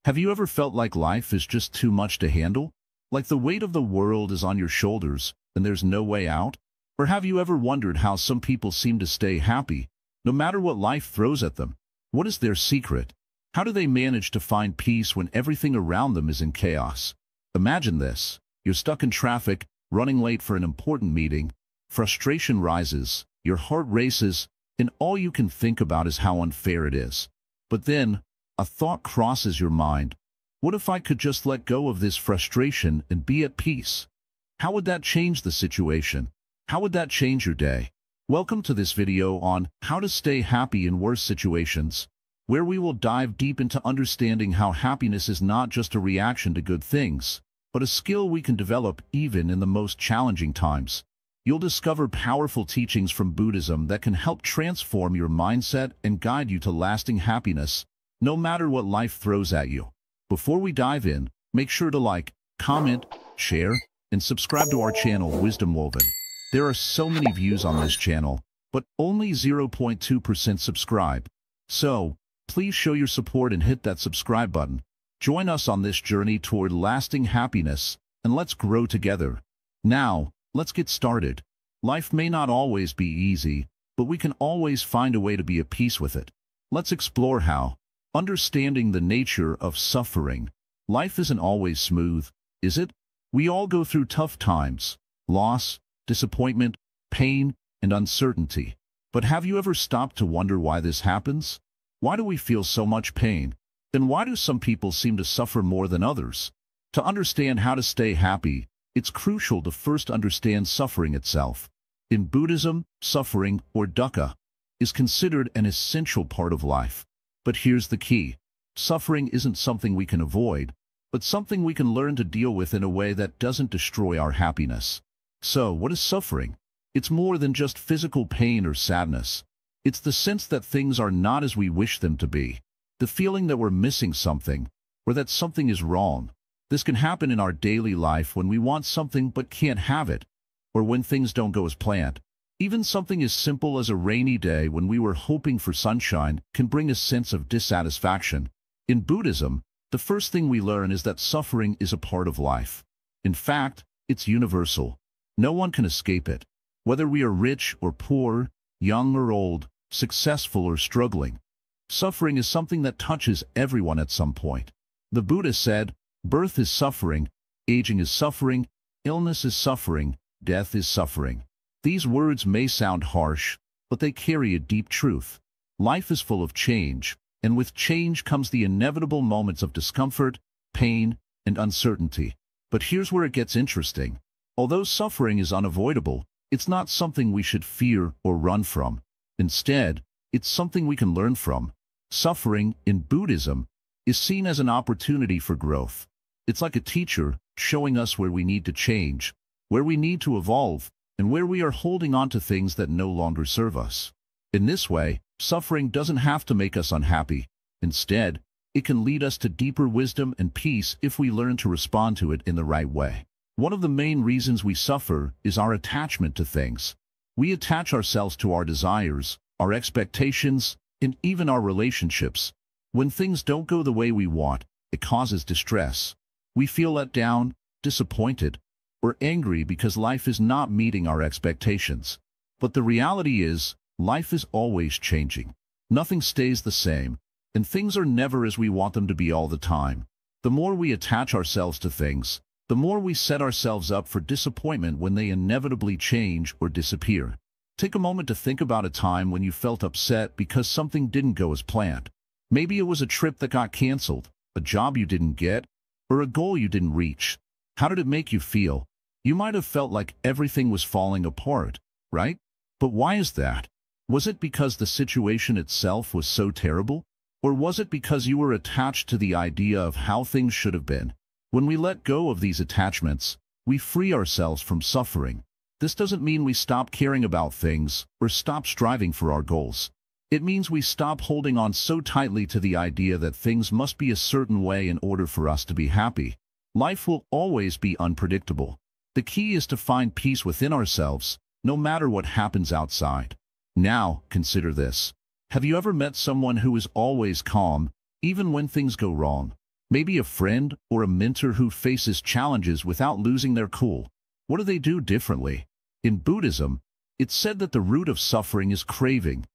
Have you ever felt like life is just too much to handle? Like the weight of the world is on your shoulders and there's no way out? Or have you ever wondered how some people seem to stay happy, no matter what life throws at them? What is their secret? How do they manage to find peace when everything around them is in chaos? Imagine this. You're stuck in traffic, running late for an important meeting. Frustration rises, your heart races, and all you can think about is how unfair it is. But then, a thought crosses your mind. What if I could just let go of this frustration and be at peace? How would that change the situation? How would that change your day? Welcome to this video on how to stay happy in worse situations, where we will dive deep into understanding how happiness is not just a reaction to good things, but a skill we can develop even in the most challenging times. You'll discover powerful teachings from Buddhism that can help transform your mindset and guide you to lasting happiness, no matter what life throws at you. Before we dive in, make sure to like, comment, share, and subscribe to our channel, Wisdom Woven. There are so many views on this channel, but only 0.2% subscribe. So, please show your support and hit that subscribe button. Join us on this journey toward lasting happiness, and let's grow together. Now, let's get started. Life may not always be easy, but we can always find a way to be at peace with it. Let's explore how. Understanding the nature of suffering. Life isn't always smooth, is it? We all go through tough times, loss, disappointment, pain, and uncertainty. But have you ever stopped to wonder why this happens? Why do we feel so much pain? Then why do some people seem to suffer more than others? To understand how to stay happy, it's crucial to first understand suffering itself. In Buddhism, suffering, or dukkha, is considered an essential part of life. But here's the key. Suffering isn't something we can avoid, but something we can learn to deal with in a way that doesn't destroy our happiness. So, what is suffering? It's more than just physical pain or sadness. It's the sense that things are not as we wish them to be. The feeling that we're missing something, or that something is wrong. This can happen in our daily life when we want something but can't have it, or when things don't go as planned. Even something as simple as a rainy day when we were hoping for sunshine can bring a sense of dissatisfaction. In Buddhism, the first thing we learn is that suffering is a part of life. In fact, it's universal. No one can escape it. Whether we are rich or poor, young or old, successful or struggling, suffering is something that touches everyone at some point. The Buddha said, "Birth is suffering, aging is suffering, illness is suffering, death is suffering." These words may sound harsh, but they carry a deep truth. Life is full of change, and with change comes the inevitable moments of discomfort, pain, and uncertainty. But here's where it gets interesting. Although suffering is unavoidable, it's not something we should fear or run from. Instead, it's something we can learn from. Suffering, in Buddhism, is seen as an opportunity for growth. It's like a teacher showing us where we need to change, where we need to evolve, and where we are holding on to things that no longer serve us. In this way, suffering doesn't have to make us unhappy. Instead, it can lead us to deeper wisdom and peace if we learn to respond to it in the right way. One of the main reasons we suffer is our attachment to things. We attach ourselves to our desires, our expectations, and even our relationships. When things don't go the way we want, it causes distress. We feel let down, disappointed, or angry because life is not meeting our expectations. But the reality is, life is always changing. Nothing stays the same, and things are never as we want them to be all the time. The more we attach ourselves to things, the more we set ourselves up for disappointment when they inevitably change or disappear. Take a moment to think about a time when you felt upset because something didn't go as planned. Maybe it was a trip that got canceled, a job you didn't get, or a goal you didn't reach. How did it make you feel? You might have felt like everything was falling apart, right? But why is that? Was it because the situation itself was so terrible? Or was it because you were attached to the idea of how things should have been? When we let go of these attachments, we free ourselves from suffering. This doesn't mean we stop caring about things or stop striving for our goals. It means we stop holding on so tightly to the idea that things must be a certain way in order for us to be happy. Life will always be unpredictable. The key is to find peace within ourselves, no matter what happens outside. Now, consider this. Have you ever met someone who is always calm, even when things go wrong? Maybe a friend or a mentor who faces challenges without losing their cool. What do they do differently? In Buddhism, it's said that the root of suffering is craving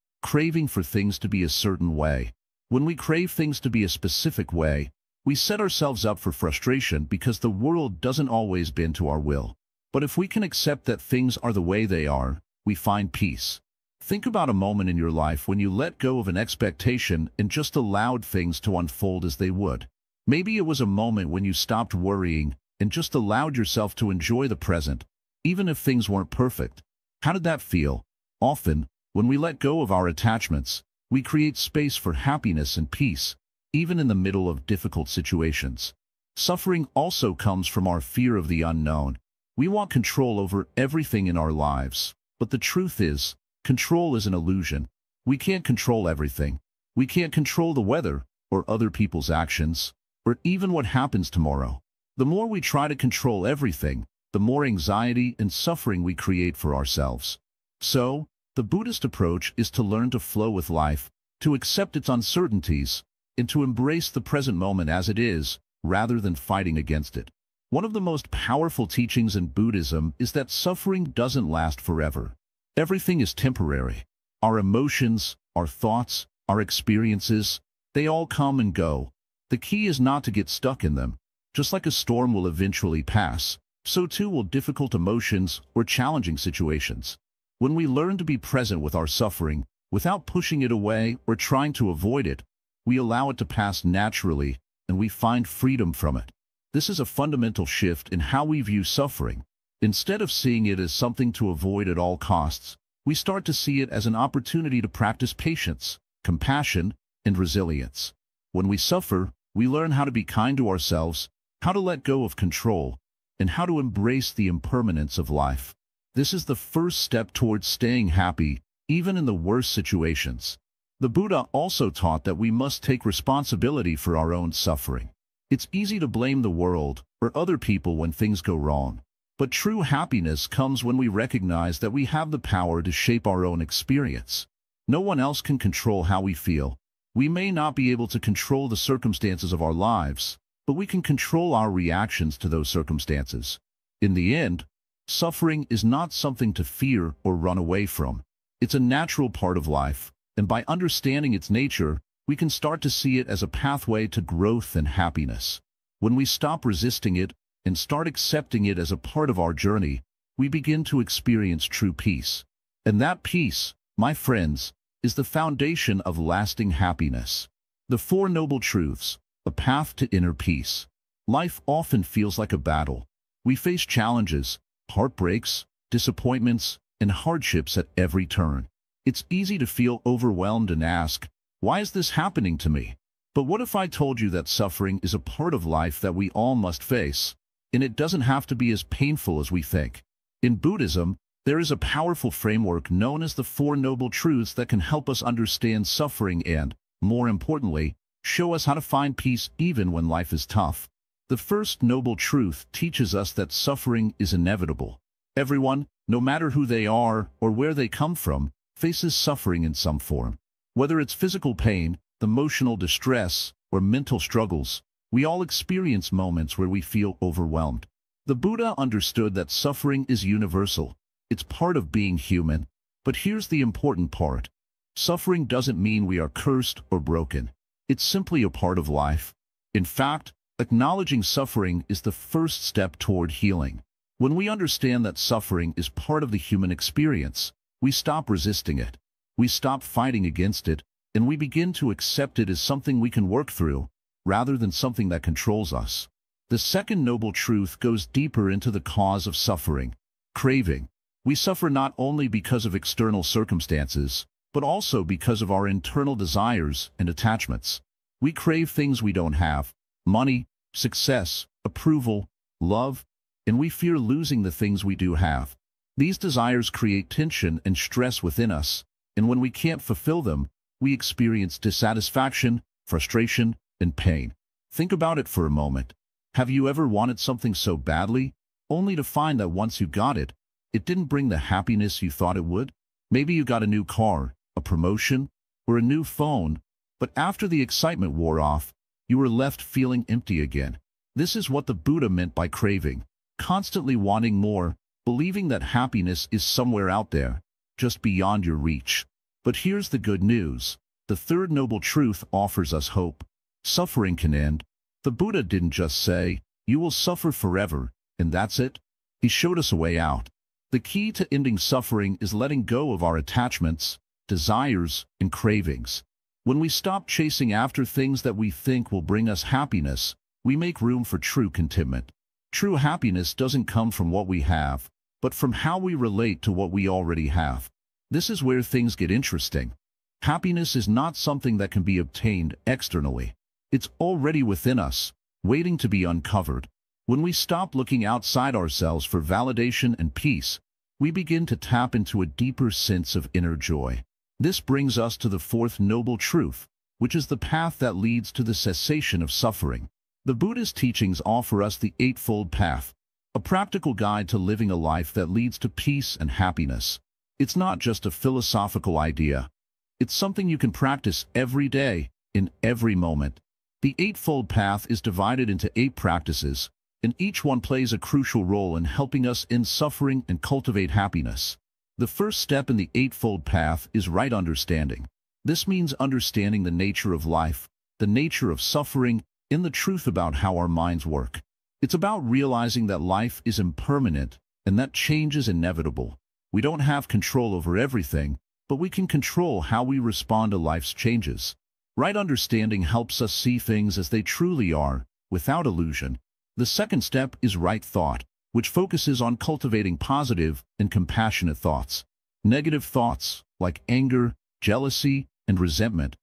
for things to be a certain way. When we crave things to be a specific way, we set ourselves up for frustration because the world doesn't always bend to our will. But if we can accept that things are the way they are, we find peace. Think about a moment in your life when you let go of an expectation and just allowed things to unfold as they would. Maybe it was a moment when you stopped worrying and just allowed yourself to enjoy the present, even if things weren't perfect. How did that feel? Often, when we let go of our attachments, we create space for happiness and peace, even in the middle of difficult situations. Suffering also comes from our fear of the unknown. We want control over everything in our lives, but the truth is, control is an illusion. We can't control everything. We can't control the weather, or other people's actions, or even what happens tomorrow. The more we try to control everything, the more anxiety and suffering we create for ourselves. So, the Buddhist approach is to learn to flow with life, to accept its uncertainties, and to embrace the present moment as it is, rather than fighting against it. One of the most powerful teachings in Buddhism is that suffering doesn't last forever. Everything is temporary. Our emotions, our thoughts, our experiences, they all come and go. The key is not to get stuck in them. Just like a storm will eventually pass, so too will difficult emotions or challenging situations. When we learn to be present with our suffering, without pushing it away or trying to avoid it, we allow it to pass naturally, and we find freedom from it. This is a fundamental shift in how we view suffering. Instead of seeing it as something to avoid at all costs, we start to see it as an opportunity to practice patience, compassion, and resilience. When we suffer, we learn how to be kind to ourselves, how to let go of control, and how to embrace the impermanence of life. This is the first step towards staying happy, even in the worst situations. The Buddha also taught that we must take responsibility for our own suffering. It's easy to blame the world or other people when things go wrong. But true happiness comes when we recognize that we have the power to shape our own experience. No one else can control how we feel. We may not be able to control the circumstances of our lives, but we can control our reactions to those circumstances. In the end, suffering is not something to fear or run away from. It's a natural part of life, and by understanding its nature, we can start to see it as a pathway to growth and happiness. When we stop resisting it and start accepting it as a part of our journey, we begin to experience true peace. And that peace, my friends, is the foundation of lasting happiness. The Four Noble Truths, a path to inner peace. Life often feels like a battle. We face challenges, heartbreaks, disappointments, and hardships at every turn. It's easy to feel overwhelmed and ask, why is this happening to me? But what if I told you that suffering is a part of life that we all must face, and it doesn't have to be as painful as we think? In Buddhism, there is a powerful framework known as the Four Noble Truths that can help us understand suffering and, more importantly, show us how to find peace even when life is tough. The first noble truth teaches us that suffering is inevitable. Everyone, no matter who they are or where they come from, faces suffering in some form. Whether it's physical pain, emotional distress, or mental struggles, we all experience moments where we feel overwhelmed. The Buddha understood that suffering is universal. It's part of being human. But here's the important part. Suffering doesn't mean we are cursed or broken. It's simply a part of life. In fact, acknowledging suffering is the first step toward healing. When we understand that suffering is part of the human experience, we stop resisting it. We stop fighting against it, and we begin to accept it as something we can work through, rather than something that controls us. The second noble truth goes deeper into the cause of suffering, craving. We suffer not only because of external circumstances, but also because of our internal desires and attachments. We crave things we don't have: money, success, approval, love, and we fear losing the things we do have. These desires create tension and stress within us, and when we can't fulfill them, we experience dissatisfaction, frustration, and pain. Think about it for a moment. Have you ever wanted something so badly, only to find that once you got it, it didn't bring the happiness you thought it would? Maybe you got a new car, a promotion, or a new phone, but after the excitement wore off, you are left feeling empty again. This is what the Buddha meant by craving, constantly wanting more, believing that happiness is somewhere out there, just beyond your reach. But here's the good news. The third noble truth offers us hope. Suffering can end. The Buddha didn't just say, "You will suffer forever, and that's it." He showed us a way out. The key to ending suffering is letting go of our attachments, desires, and cravings. When we stop chasing after things that we think will bring us happiness, we make room for true contentment. True happiness doesn't come from what we have, but from how we relate to what we already have. This is where things get interesting. Happiness is not something that can be obtained externally. It's already within us, waiting to be uncovered. When we stop looking outside ourselves for validation and peace, we begin to tap into a deeper sense of inner joy. This brings us to the fourth noble truth, which is the path that leads to the cessation of suffering. The Buddhist teachings offer us the Eightfold Path, a practical guide to living a life that leads to peace and happiness. It's not just a philosophical idea. It's something you can practice every day, in every moment. The Eightfold Path is divided into 8 practices, and each one plays a crucial role in helping us end suffering and cultivate happiness. The first step in the Eightfold Path is right understanding. This means understanding the nature of life, the nature of suffering, and the truth about how our minds work. It's about realizing that life is impermanent and that change is inevitable. We don't have control over everything, but we can control how we respond to life's changes. Right understanding helps us see things as they truly are, without illusion. The second step is right thought, which focuses on cultivating positive and compassionate thoughts. Negative thoughts, like anger, jealousy, and resentment,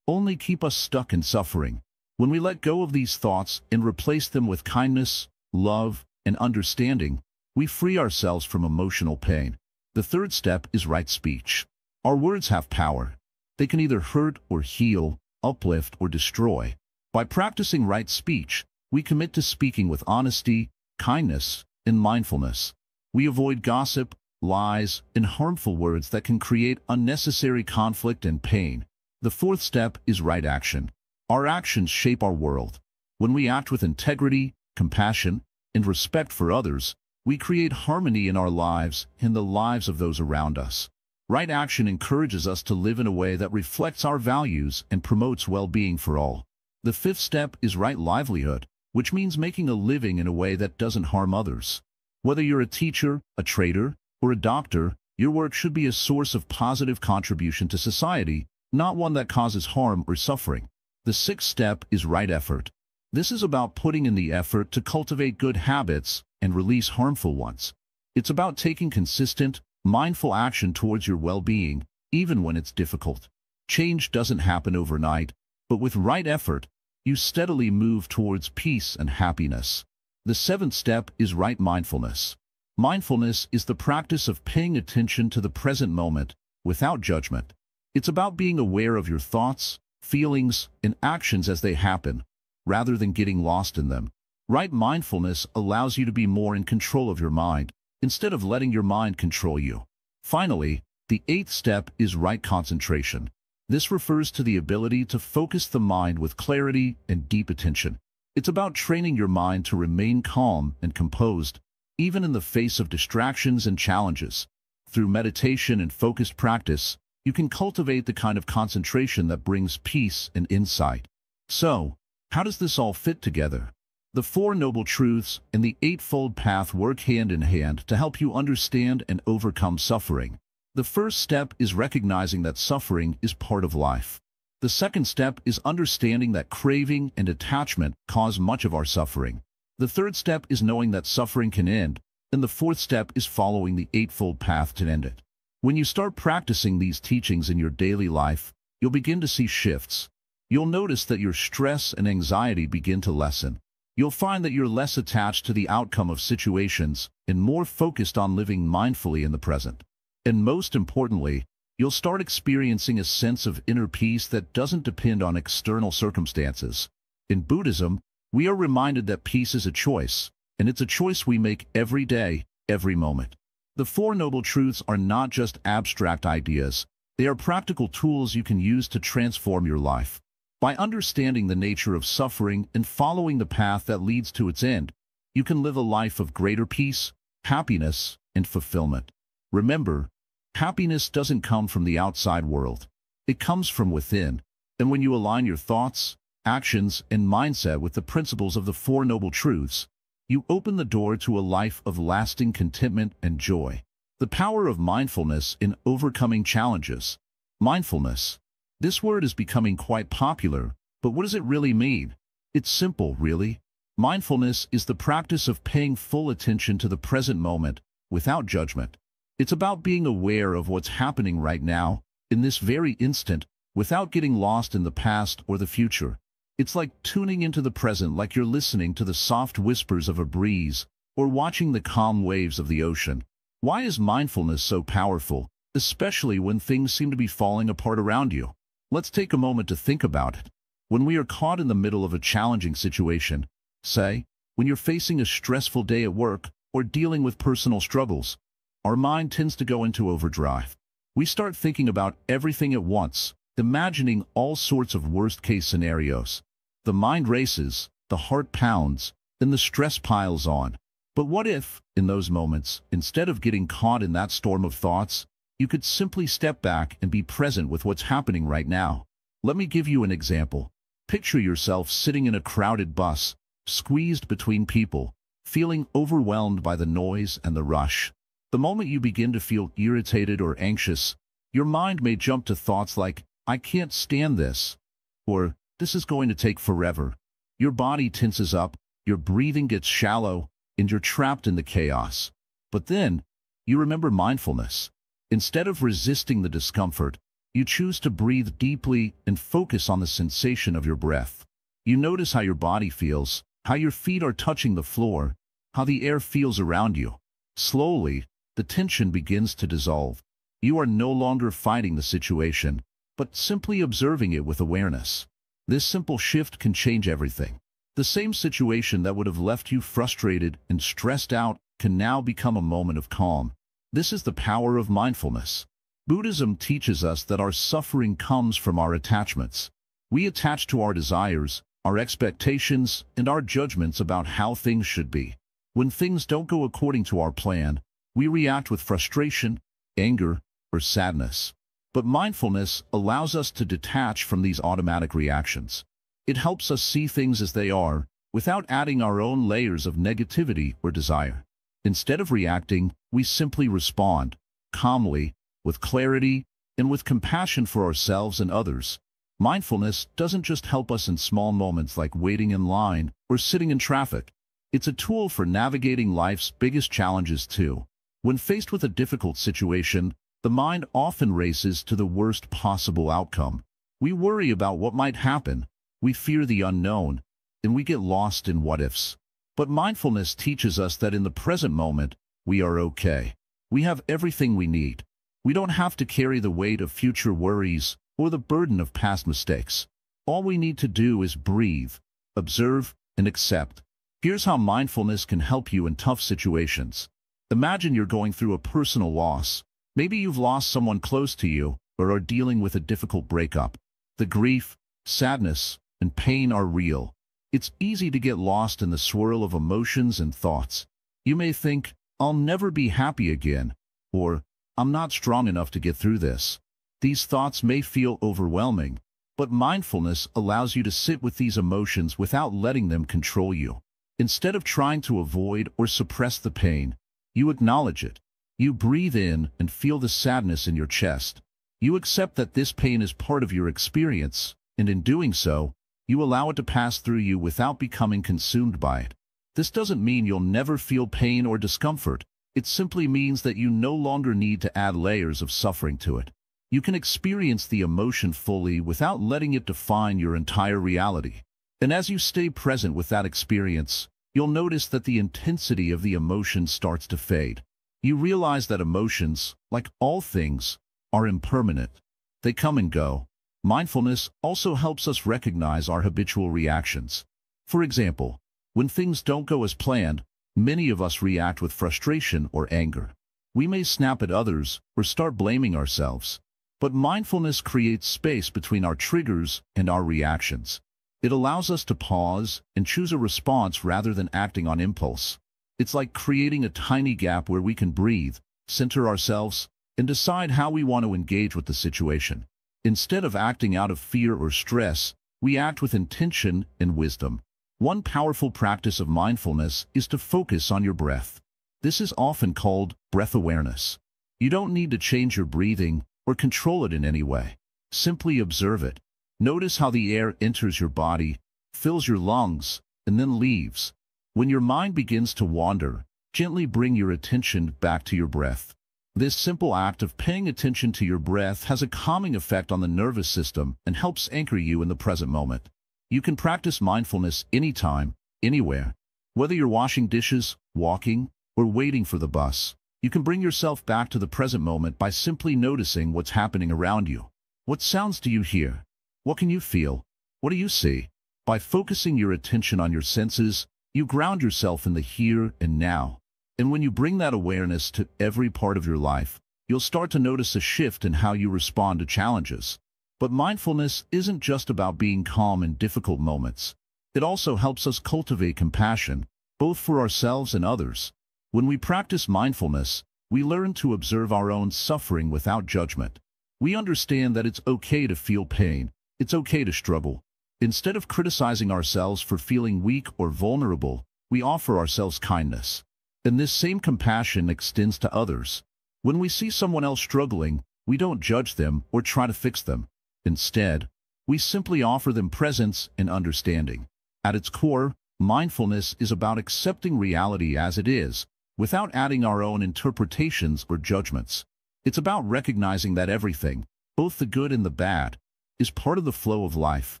only keep us stuck in suffering. When we let go of these thoughts and replace them with kindness, love, and understanding, we free ourselves from emotional pain. The third step is right speech. Our words have power. They can either hurt or heal, uplift or destroy. By practicing right speech, we commit to speaking with honesty, kindness, and mindfulness. We avoid gossip, lies, and harmful words that can create unnecessary conflict and pain. The fourth step is right action. Our actions shape our world. When we act with integrity, compassion, and respect for others, we create harmony in our lives and the lives of those around us. Right action encourages us to live in a way that reflects our values and promotes well-being for all. The fifth step is right livelihood, which means making a living in a way that doesn't harm others. Whether you're a teacher, a trader, or a doctor, your work should be a source of positive contribution to society, not one that causes harm or suffering. The sixth step is right effort. This is about putting in the effort to cultivate good habits and release harmful ones. It's about taking consistent, mindful action towards your well-being, even when it's difficult. Change doesn't happen overnight, but with right effort, you steadily move towards peace and happiness. The seventh step is right mindfulness. Mindfulness is the practice of paying attention to the present moment without judgment. It's about being aware of your thoughts, feelings, and actions as they happen, rather than getting lost in them. Right mindfulness allows you to be more in control of your mind, instead of letting your mind control you. Finally, the eighth step is right concentration. This refers to the ability to focus the mind with clarity and deep attention. It's about training your mind to remain calm and composed, even in the face of distractions and challenges. Through meditation and focused practice, you can cultivate the kind of concentration that brings peace and insight. So, how does this all fit together? The Four Noble Truths and the Eightfold Path work hand in hand to help you understand and overcome suffering. The first step is recognizing that suffering is part of life. The second step is understanding that craving and attachment cause much of our suffering. The third step is knowing that suffering can end, and the fourth step is following the Eightfold Path to end it. When you start practicing these teachings in your daily life, you'll begin to see shifts. You'll notice that your stress and anxiety begin to lessen. You'll find that you're less attached to the outcome of situations and more focused on living mindfully in the present. And most importantly, you'll start experiencing a sense of inner peace that doesn't depend on external circumstances. In Buddhism, we are reminded that peace is a choice, and it's a choice we make every day, every moment. The Four Noble Truths are not just abstract ideas. They are practical tools you can use to transform your life. By understanding the nature of suffering and following the path that leads to its end, you can live a life of greater peace, happiness, and fulfillment. Remember, happiness doesn't come from the outside world. It comes from within, and when you align your thoughts, actions, and mindset with the principles of the Four Noble Truths, you open the door to a life of lasting contentment and joy. The power of mindfulness in overcoming challenges. Mindfulness. This word is becoming quite popular, but what does it really mean? It's simple, really. Mindfulness is the practice of paying full attention to the present moment without judgment. It's about being aware of what's happening right now, in this very instant, without getting lost in the past or the future. It's like tuning into the present, like you're listening to the soft whispers of a breeze or watching the calm waves of the ocean. Why is mindfulness so powerful, especially when things seem to be falling apart around you? Let's take a moment to think about it. When we are caught in the middle of a challenging situation, say, when you're facing a stressful day at work or dealing with personal struggles, our mind tends to go into overdrive. We start thinking about everything at once, imagining all sorts of worst-case scenarios. The mind races, the heart pounds, and the stress piles on. But what if, in those moments, instead of getting caught in that storm of thoughts, you could simply step back and be present with what's happening right now? Let me give you an example. Picture yourself sitting in a crowded bus, squeezed between people, feeling overwhelmed by the noise and the rush. The moment you begin to feel irritated or anxious, your mind may jump to thoughts like, "I can't stand this," or "This is going to take forever." Your body tenses up, your breathing gets shallow, and you're trapped in the chaos. But then, you remember mindfulness. Instead of resisting the discomfort, you choose to breathe deeply and focus on the sensation of your breath. You notice how your body feels, how your feet are touching the floor, how the air feels around you. Slowly, the tension begins to dissolve. You are no longer fighting the situation, but simply observing it with awareness. This simple shift can change everything. The same situation that would have left you frustrated and stressed out can now become a moment of calm. This is the power of mindfulness. Buddhism teaches us that our suffering comes from our attachments. We attach to our desires, our expectations, and our judgments about how things should be. When things don't go according to our plan, we react with frustration, anger, or sadness. But mindfulness allows us to detach from these automatic reactions. It helps us see things as they are, without adding our own layers of negativity or desire. Instead of reacting, we simply respond, calmly, with clarity, and with compassion for ourselves and others. Mindfulness doesn't just help us in small moments like waiting in line or sitting in traffic. It's a tool for navigating life's biggest challenges too. When faced with a difficult situation, the mind often races to the worst possible outcome. We worry about what might happen, we fear the unknown, and we get lost in what-ifs. But mindfulness teaches us that in the present moment, we are okay. We have everything we need. We don't have to carry the weight of future worries or the burden of past mistakes. All we need to do is breathe, observe, and accept. Here's how mindfulness can help you in tough situations. Imagine you're going through a personal loss. Maybe you've lost someone close to you or are dealing with a difficult breakup. The grief, sadness, and pain are real. It's easy to get lost in the swirl of emotions and thoughts. You may think, "I'll never be happy again," or "I'm not strong enough to get through this." These thoughts may feel overwhelming, but mindfulness allows you to sit with these emotions without letting them control you. Instead of trying to avoid or suppress the pain, you acknowledge it. You breathe in and feel the sadness in your chest. You accept that this pain is part of your experience, and in doing so, you allow it to pass through you without becoming consumed by it. This doesn't mean you'll never feel pain or discomfort. It simply means that you no longer need to add layers of suffering to it. You can experience the emotion fully without letting it define your entire reality. And as you stay present with that experience, you'll notice that the intensity of the emotion starts to fade. You realize that emotions, like all things, are impermanent. They come and go. Mindfulness also helps us recognize our habitual reactions. For example, when things don't go as planned, many of us react with frustration or anger. We may snap at others or start blaming ourselves. But mindfulness creates space between our triggers and our reactions. It allows us to pause and choose a response rather than acting on impulse. It's like creating a tiny gap where we can breathe, center ourselves, and decide how we want to engage with the situation. Instead of acting out of fear or stress, we act with intention and wisdom. One powerful practice of mindfulness is to focus on your breath. This is often called breath awareness. You don't need to change your breathing or control it in any way. Simply observe it. Notice how the air enters your body, fills your lungs, and then leaves. When your mind begins to wander, gently bring your attention back to your breath. This simple act of paying attention to your breath has a calming effect on the nervous system and helps anchor you in the present moment. You can practice mindfulness anytime, anywhere. Whether you're washing dishes, walking, or waiting for the bus, you can bring yourself back to the present moment by simply noticing what's happening around you. What sounds do you hear? What can you feel? What do you see? By focusing your attention on your senses, you ground yourself in the here and now. And when you bring that awareness to every part of your life, you'll start to notice a shift in how you respond to challenges. But mindfulness isn't just about being calm in difficult moments. It also helps us cultivate compassion, both for ourselves and others. When we practice mindfulness, we learn to observe our own suffering without judgment. We understand that it's okay to feel pain. It's okay to struggle. Instead of criticizing ourselves for feeling weak or vulnerable, we offer ourselves kindness. And this same compassion extends to others. When we see someone else struggling, we don't judge them or try to fix them. Instead, we simply offer them presence and understanding. At its core, mindfulness is about accepting reality as it is, without adding our own interpretations or judgments. It's about recognizing that everything, both the good and the bad, is part of the flow of life.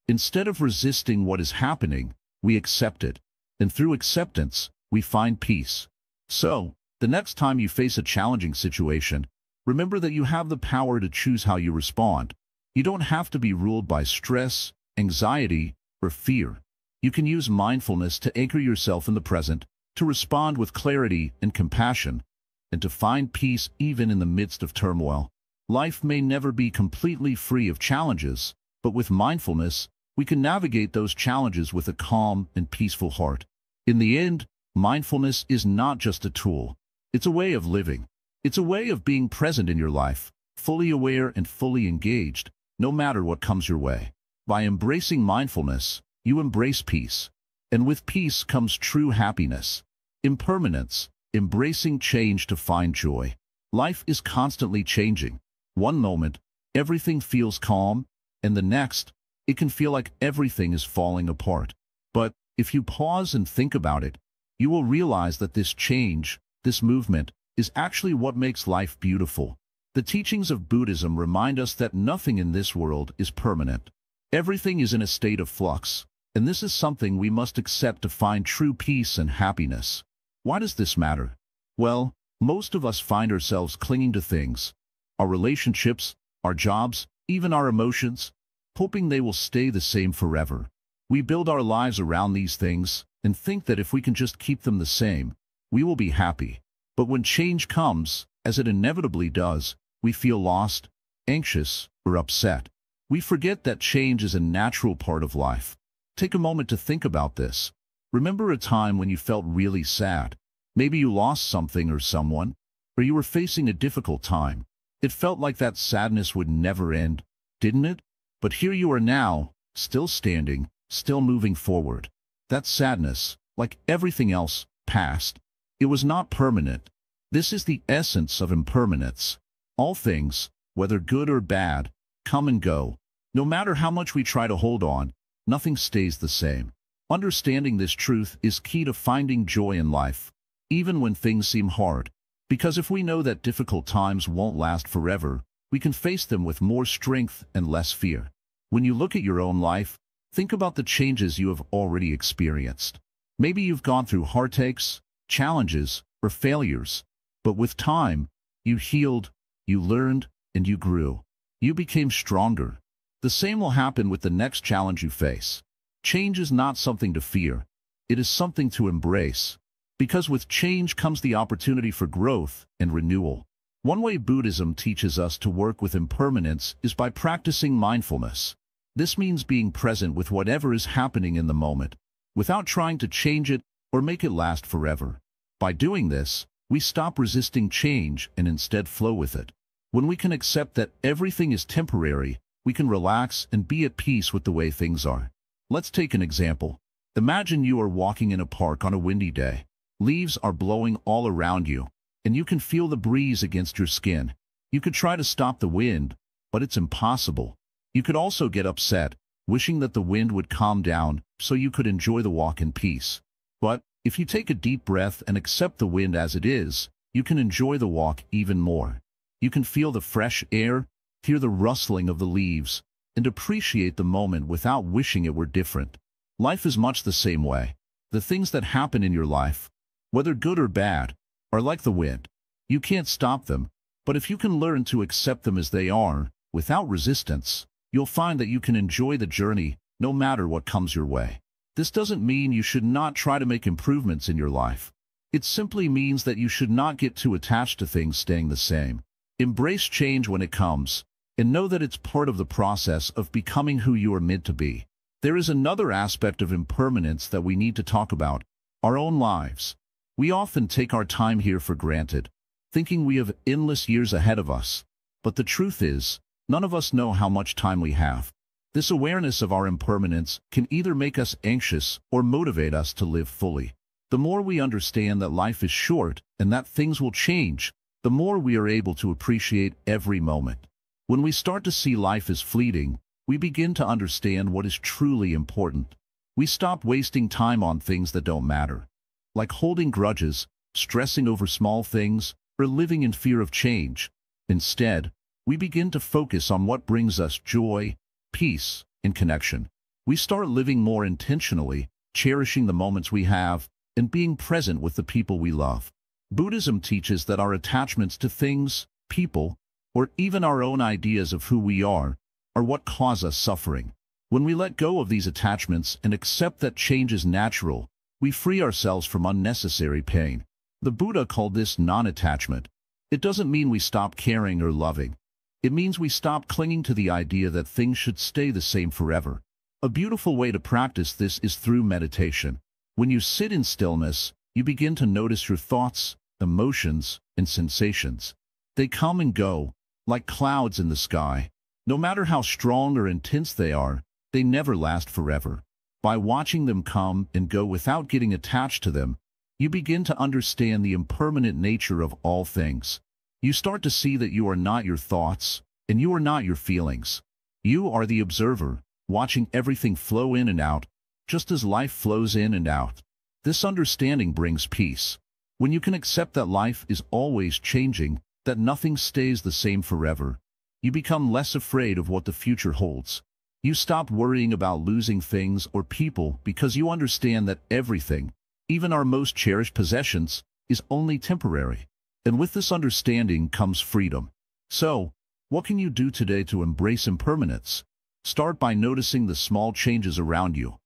Instead of resisting what is happening, we accept it. And through acceptance, we find peace. So, the next time you face a challenging situation, remember that you have the power to choose how you respond. You don't have to be ruled by stress, anxiety, or fear. You can use mindfulness to anchor yourself in the present, to respond with clarity and compassion, and to find peace even in the midst of turmoil. Life may never be completely free of challenges, but with mindfulness, we can navigate those challenges with a calm and peaceful heart. In the end, mindfulness is not just a tool. It's a way of living. It's a way of being present in your life, fully aware and fully engaged, no matter what comes your way. By embracing mindfulness, you embrace peace. And with peace comes true happiness. Impermanence, embracing change to find joy. Life is constantly changing. One moment, everything feels calm, and the next, it can feel like everything is falling apart. But if you pause and think about it, you will realize that this change, this movement, is actually what makes life beautiful. The teachings of Buddhism remind us that nothing in this world is permanent. Everything is in a state of flux, and this is something we must accept to find true peace and happiness. Why does this matter? Well, most of us find ourselves clinging to things, our relationships, our jobs, even our emotions, hoping they will stay the same forever. We build our lives around these things and think that if we can just keep them the same, we will be happy. But when change comes, as it inevitably does, we feel lost, anxious, or upset. We forget that change is a natural part of life. Take a moment to think about this. Remember a time when you felt really sad. Maybe you lost something or someone, or you were facing a difficult time. It felt like that sadness would never end, didn't it? But here you are now, still standing, still moving forward. That sadness, like everything else, passed. It was not permanent. This is the essence of impermanence. All things, whether good or bad, come and go. No matter how much we try to hold on, nothing stays the same. Understanding this truth is key to finding joy in life, even when things seem hard. Because if we know that difficult times won't last forever, we can face them with more strength and less fear. When you look at your own life, think about the changes you have already experienced. Maybe you've gone through heartaches, challenges, or failures. But with time, you healed, you learned, and you grew. You became stronger. The same will happen with the next challenge you face. Change is not something to fear. It is something to embrace. Because with change comes the opportunity for growth and renewal. One way Buddhism teaches us to work with impermanence is by practicing mindfulness. This means being present with whatever is happening in the moment, without trying to change it or make it last forever. By doing this, we stop resisting change and instead flow with it. When we can accept that everything is temporary, we can relax and be at peace with the way things are. Let's take an example. Imagine you are walking in a park on a windy day. Leaves are blowing all around you, and you can feel the breeze against your skin. You could try to stop the wind, but it's impossible. You could also get upset, wishing that the wind would calm down so you could enjoy the walk in peace. But if you take a deep breath and accept the wind as it is, you can enjoy the walk even more. You can feel the fresh air, hear the rustling of the leaves, and appreciate the moment without wishing it were different. Life is much the same way. The things that happen in your life, whether good or bad, are like the wind. You can't stop them, but if you can learn to accept them as they are, without resistance, you'll find that you can enjoy the journey no matter what comes your way. This doesn't mean you should not try to make improvements in your life. It simply means that you should not get too attached to things staying the same. Embrace change when it comes, and know that it's part of the process of becoming who you are meant to be. There is another aspect of impermanence that we need to talk about: our own lives. We often take our time here for granted, thinking we have endless years ahead of us. But the truth is, none of us know how much time we have. This awareness of our impermanence can either make us anxious or motivate us to live fully. The more we understand that life is short and that things will change, the more we are able to appreciate every moment. When we start to see life as fleeting, we begin to understand what is truly important. We stop wasting time on things that don't matter, like holding grudges, stressing over small things, or living in fear of change. Instead, we begin to focus on what brings us joy, peace, and connection. We start living more intentionally, cherishing the moments we have, and being present with the people we love. Buddhism teaches that our attachments to things, people, or even our own ideas of who we are what cause us suffering. When we let go of these attachments and accept that change is natural, we free ourselves from unnecessary pain. The Buddha called this non-attachment. It doesn't mean we stop caring or loving. It means we stop clinging to the idea that things should stay the same forever. A beautiful way to practice this is through meditation. When you sit in stillness, you begin to notice your thoughts, emotions, and sensations. They come and go, like clouds in the sky. No matter how strong or intense they are, they never last forever. By watching them come and go without getting attached to them, you begin to understand the impermanent nature of all things. You start to see that you are not your thoughts, and you are not your feelings. You are the observer, watching everything flow in and out, just as life flows in and out. This understanding brings peace. When you can accept that life is always changing, that nothing stays the same forever, you become less afraid of what the future holds. You stop worrying about losing things or people because you understand that everything, even our most cherished possessions, is only temporary. And with this understanding comes freedom. So, what can you do today to embrace impermanence? Start by noticing the small changes around you.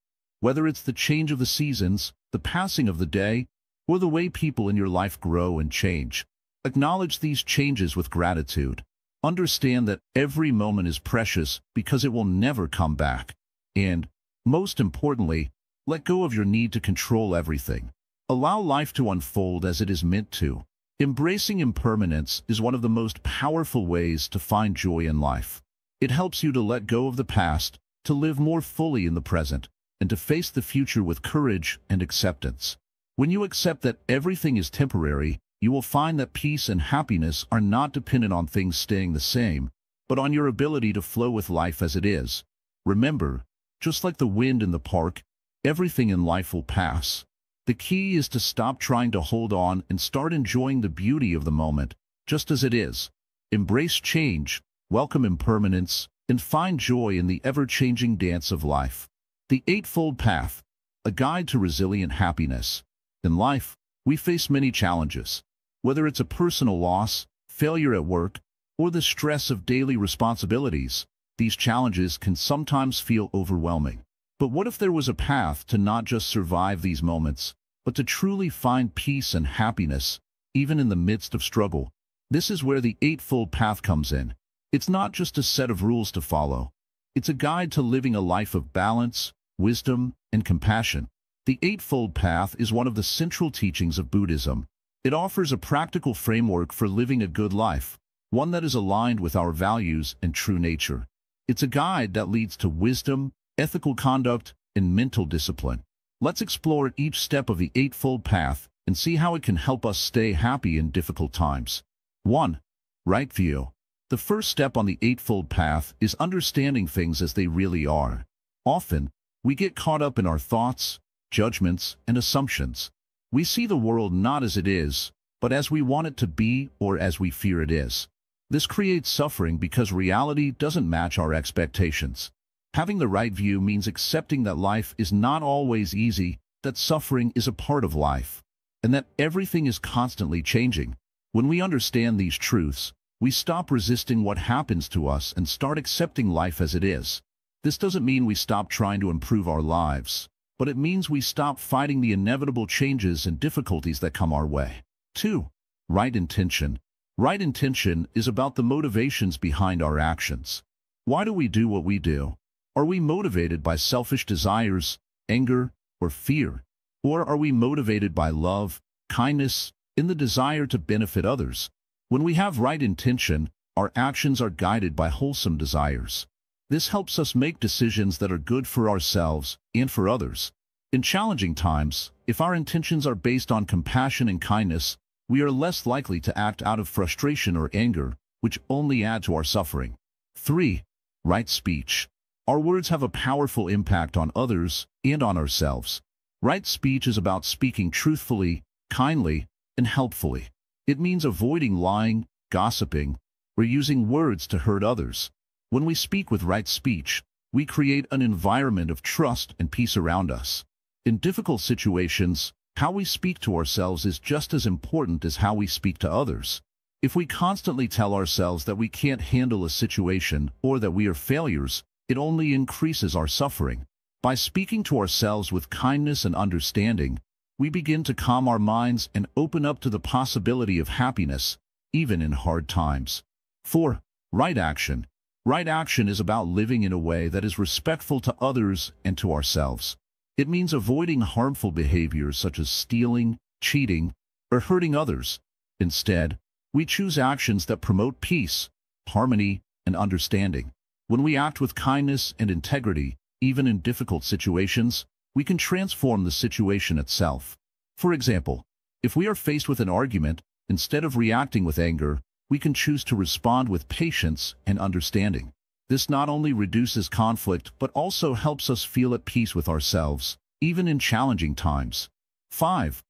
Whether it's the change of the seasons, the passing of the day, or the way people in your life grow and change. Acknowledge these changes with gratitude. Understand that every moment is precious because it will never come back. And, most importantly, let go of your need to control everything. Allow life to unfold as it is meant to. Embracing impermanence is one of the most powerful ways to find joy in life. It helps you to let go of the past, to live more fully in the present, and to face the future with courage and acceptance. When you accept that everything is temporary, you will find that peace and happiness are not dependent on things staying the same, but on your ability to flow with life as it is. Remember, just like the wind in the park, everything in life will pass. The key is to stop trying to hold on and start enjoying the beauty of the moment, just as it is. Embrace change, welcome impermanence, and find joy in the ever-changing dance of life. The Eightfold Path, a guide to resilient happiness. In life, we face many challenges. Whether it's a personal loss, failure at work, or the stress of daily responsibilities, these challenges can sometimes feel overwhelming. But what if there was a path to not just survive these moments, but to truly find peace and happiness, even in the midst of struggle? This is where the Eightfold Path comes in. It's not just a set of rules to follow. It's a guide to living a life of balance, wisdom, and compassion. The Eightfold Path is one of the central teachings of Buddhism. It offers a practical framework for living a good life, one that is aligned with our values and true nature. It's a guide that leads to wisdom, ethical conduct, and mental discipline. Let's explore each step of the Eightfold Path and see how it can help us stay happy in difficult times. 1. Right view. The first step on the Eightfold Path is understanding things as they really are. Often, we get caught up in our thoughts, judgments, and assumptions. We see the world not as it is, but as we want it to be or as we fear it is. This creates suffering because reality doesn't match our expectations. Having the right view means accepting that life is not always easy, that suffering is a part of life, and that everything is constantly changing. When we understand these truths, we stop resisting what happens to us and start accepting life as it is. This doesn't mean we stop trying to improve our lives, but it means we stop fighting the inevitable changes and difficulties that come our way. 2. Right intention. Right intention is about the motivations behind our actions. Why do we do what we do? Are we motivated by selfish desires, anger, or fear? Or are we motivated by love, kindness, and the desire to benefit others? When we have right intention, our actions are guided by wholesome desires. This helps us make decisions that are good for ourselves and for others. In challenging times, if our intentions are based on compassion and kindness, we are less likely to act out of frustration or anger, which only add to our suffering. 3. Right speech. Our words have a powerful impact on others and on ourselves. Right speech is about speaking truthfully, kindly, and helpfully. It means avoiding lying, gossiping, or using words to hurt others. When we speak with right speech, we create an environment of trust and peace around us. In difficult situations, how we speak to ourselves is just as important as how we speak to others. If we constantly tell ourselves that we can't handle a situation or that we are failures, it only increases our suffering. By speaking to ourselves with kindness and understanding, we begin to calm our minds and open up to the possibility of happiness, even in hard times. 4. Right action. Right action is about living in a way that is respectful to others and to ourselves. It means avoiding harmful behaviors such as stealing, cheating, or hurting others. Instead, we choose actions that promote peace, harmony, and understanding. When we act with kindness and integrity, even in difficult situations, we can transform the situation itself. For example, if we are faced with an argument, instead of reacting with anger, we can choose to respond with patience and understanding. This not only reduces conflict but also helps us feel at peace with ourselves, even in challenging times. 5.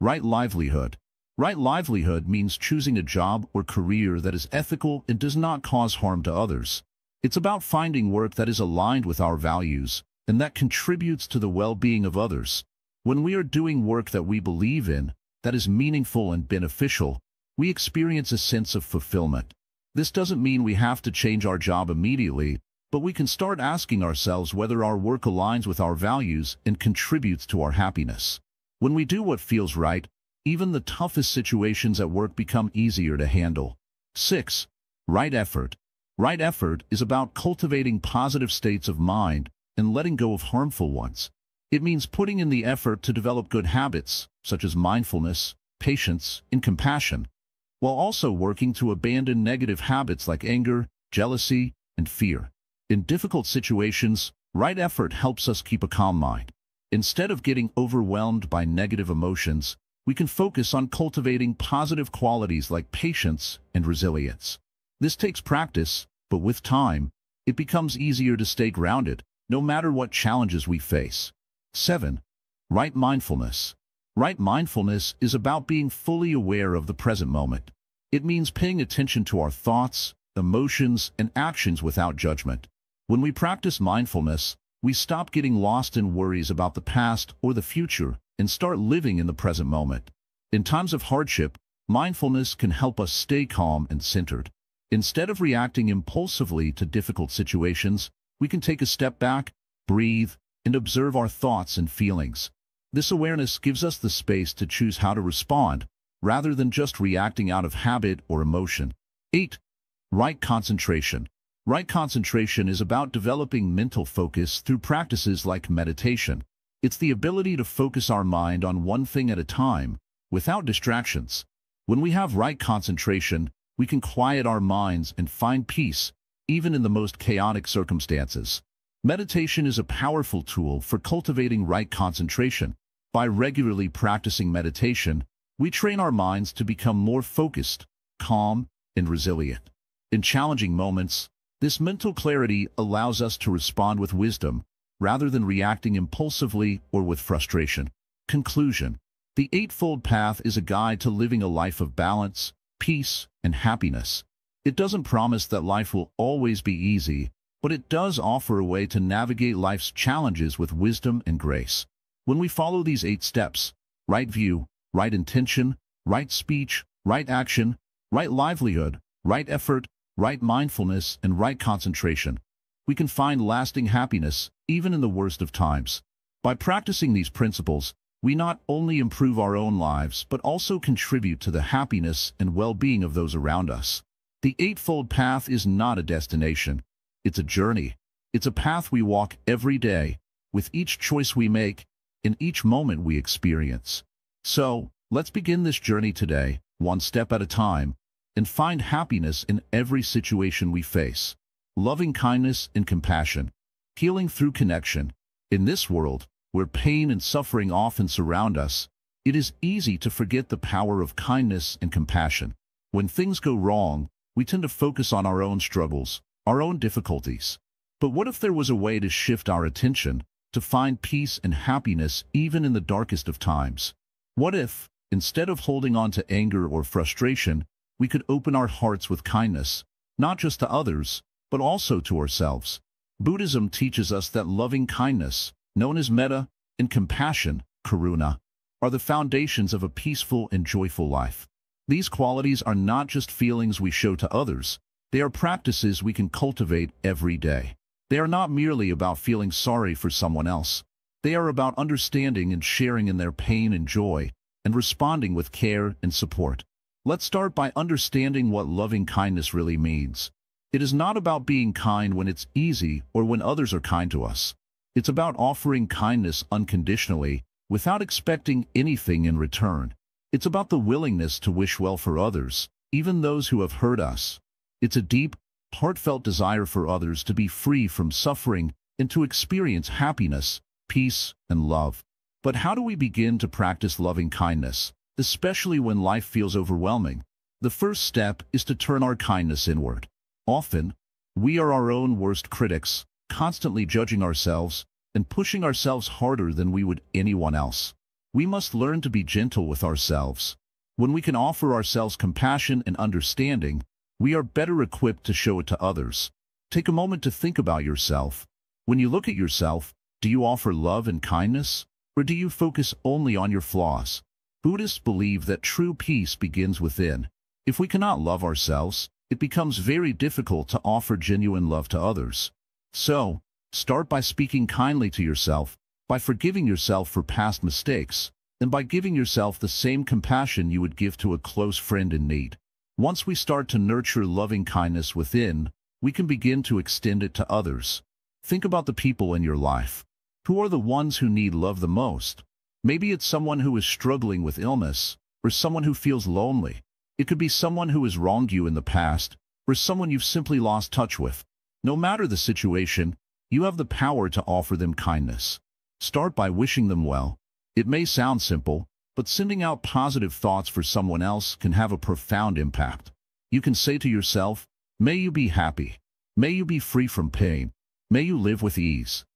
Right livelihood. Right livelihood means choosing a job or career that is ethical and does not cause harm to others. It's about finding work that is aligned with our values and that contributes to the well-being of others. When we are doing work that we believe in, that is meaningful and beneficial, we experience a sense of fulfillment. This doesn't mean we have to change our job immediately, but we can start asking ourselves whether our work aligns with our values and contributes to our happiness. When we do what feels right, even the toughest situations at work become easier to handle. 6. Right effort. Right effort is about cultivating positive states of mind and letting go of harmful ones. It means putting in the effort to develop good habits, such as mindfulness, patience, and compassion, while also working to abandon negative habits like anger, jealousy, and fear. In difficult situations, right effort helps us keep a calm mind. Instead of getting overwhelmed by negative emotions, we can focus on cultivating positive qualities like patience and resilience. This takes practice, but with time, it becomes easier to stay grounded, no matter what challenges we face. 7. Right mindfulness. Right mindfulness is about being fully aware of the present moment. It means paying attention to our thoughts, emotions, and actions without judgment. When we practice mindfulness, we stop getting lost in worries about the past or the future and start living in the present moment. In times of hardship, mindfulness can help us stay calm and centered. Instead of reacting impulsively to difficult situations, we can take a step back, breathe, and observe our thoughts and feelings. This awareness gives us the space to choose how to respond, rather than just reacting out of habit or emotion. 8. Right concentration. Right concentration is about developing mental focus through practices like meditation. It's the ability to focus our mind on one thing at a time, without distractions. When we have right concentration, we can quiet our minds and find peace, even in the most chaotic circumstances. Meditation is a powerful tool for cultivating right concentration. By regularly practicing meditation, we train our minds to become more focused, calm, and resilient. In challenging moments, this mental clarity allows us to respond with wisdom, rather than reacting impulsively or with frustration. Conclusion. The Eightfold Path is a guide to living a life of balance, peace, and happiness. It doesn't promise that life will always be easy, but it does offer a way to navigate life's challenges with wisdom and grace. When we follow these 8 steps, right view, right intention, right speech, right action, right livelihood, right effort, right mindfulness, and right concentration, we can find lasting happiness even in the worst of times. By practicing these principles, we not only improve our own lives but also contribute to the happiness and well-being of those around us. The Eightfold Path is not a destination. It's a journey. It's a path we walk every day, with each choice we make, in each moment we experience. So, let's begin this journey today, one step at a time, and find happiness in every situation we face. Loving kindness and compassion. Healing through connection. In this world, where pain and suffering often surround us, it is easy to forget the power of kindness and compassion. When things go wrong, we tend to focus on our own struggles, our own difficulties. But what if there was a way to shift our attention, to find peace and happiness even in the darkest of times? What if, instead of holding on to anger or frustration, we could open our hearts with kindness, not just to others, but also to ourselves? Buddhism teaches us that loving kindness, known as metta, and compassion, karuna, are the foundations of a peaceful and joyful life. These qualities are not just feelings we show to others, they are practices we can cultivate every day. They are not merely about feeling sorry for someone else. They are about understanding and sharing in their pain and joy, and responding with care and support. Let's start by understanding what loving kindness really means. It is not about being kind when it's easy or when others are kind to us. It's about offering kindness unconditionally, without expecting anything in return. It's about the willingness to wish well for others, even those who have hurt us. It's a deep, heartfelt desire for others to be free from suffering and to experience happiness, peace, and love. But how do we begin to practice loving kindness, especially when life feels overwhelming? The first step is to turn our kindness inward. Often, we are our own worst critics, constantly judging ourselves and pushing ourselves harder than we would anyone else. We must learn to be gentle with ourselves. When we can offer ourselves compassion and understanding, we are better equipped to show it to others. Take a moment to think about yourself. When you look at yourself, do you offer love and kindness, or do you focus only on your flaws? Buddhists believe that true peace begins within. If we cannot love ourselves, it becomes very difficult to offer genuine love to others. So, start by speaking kindly to yourself, by forgiving yourself for past mistakes, and by giving yourself the same compassion you would give to a close friend in need. Once we start to nurture loving kindness within, we can begin to extend it to others. Think about the people in your life. Who are the ones who need love the most? Maybe it's someone who is struggling with illness, or someone who feels lonely. It could be someone who has wronged you in the past, or someone you've simply lost touch with. No matter the situation, you have the power to offer them kindness. Start by wishing them well. It may sound simple, but sending out positive thoughts for someone else can have a profound impact. You can say to yourself, "May you be happy. May you be free from pain. May you live with ease."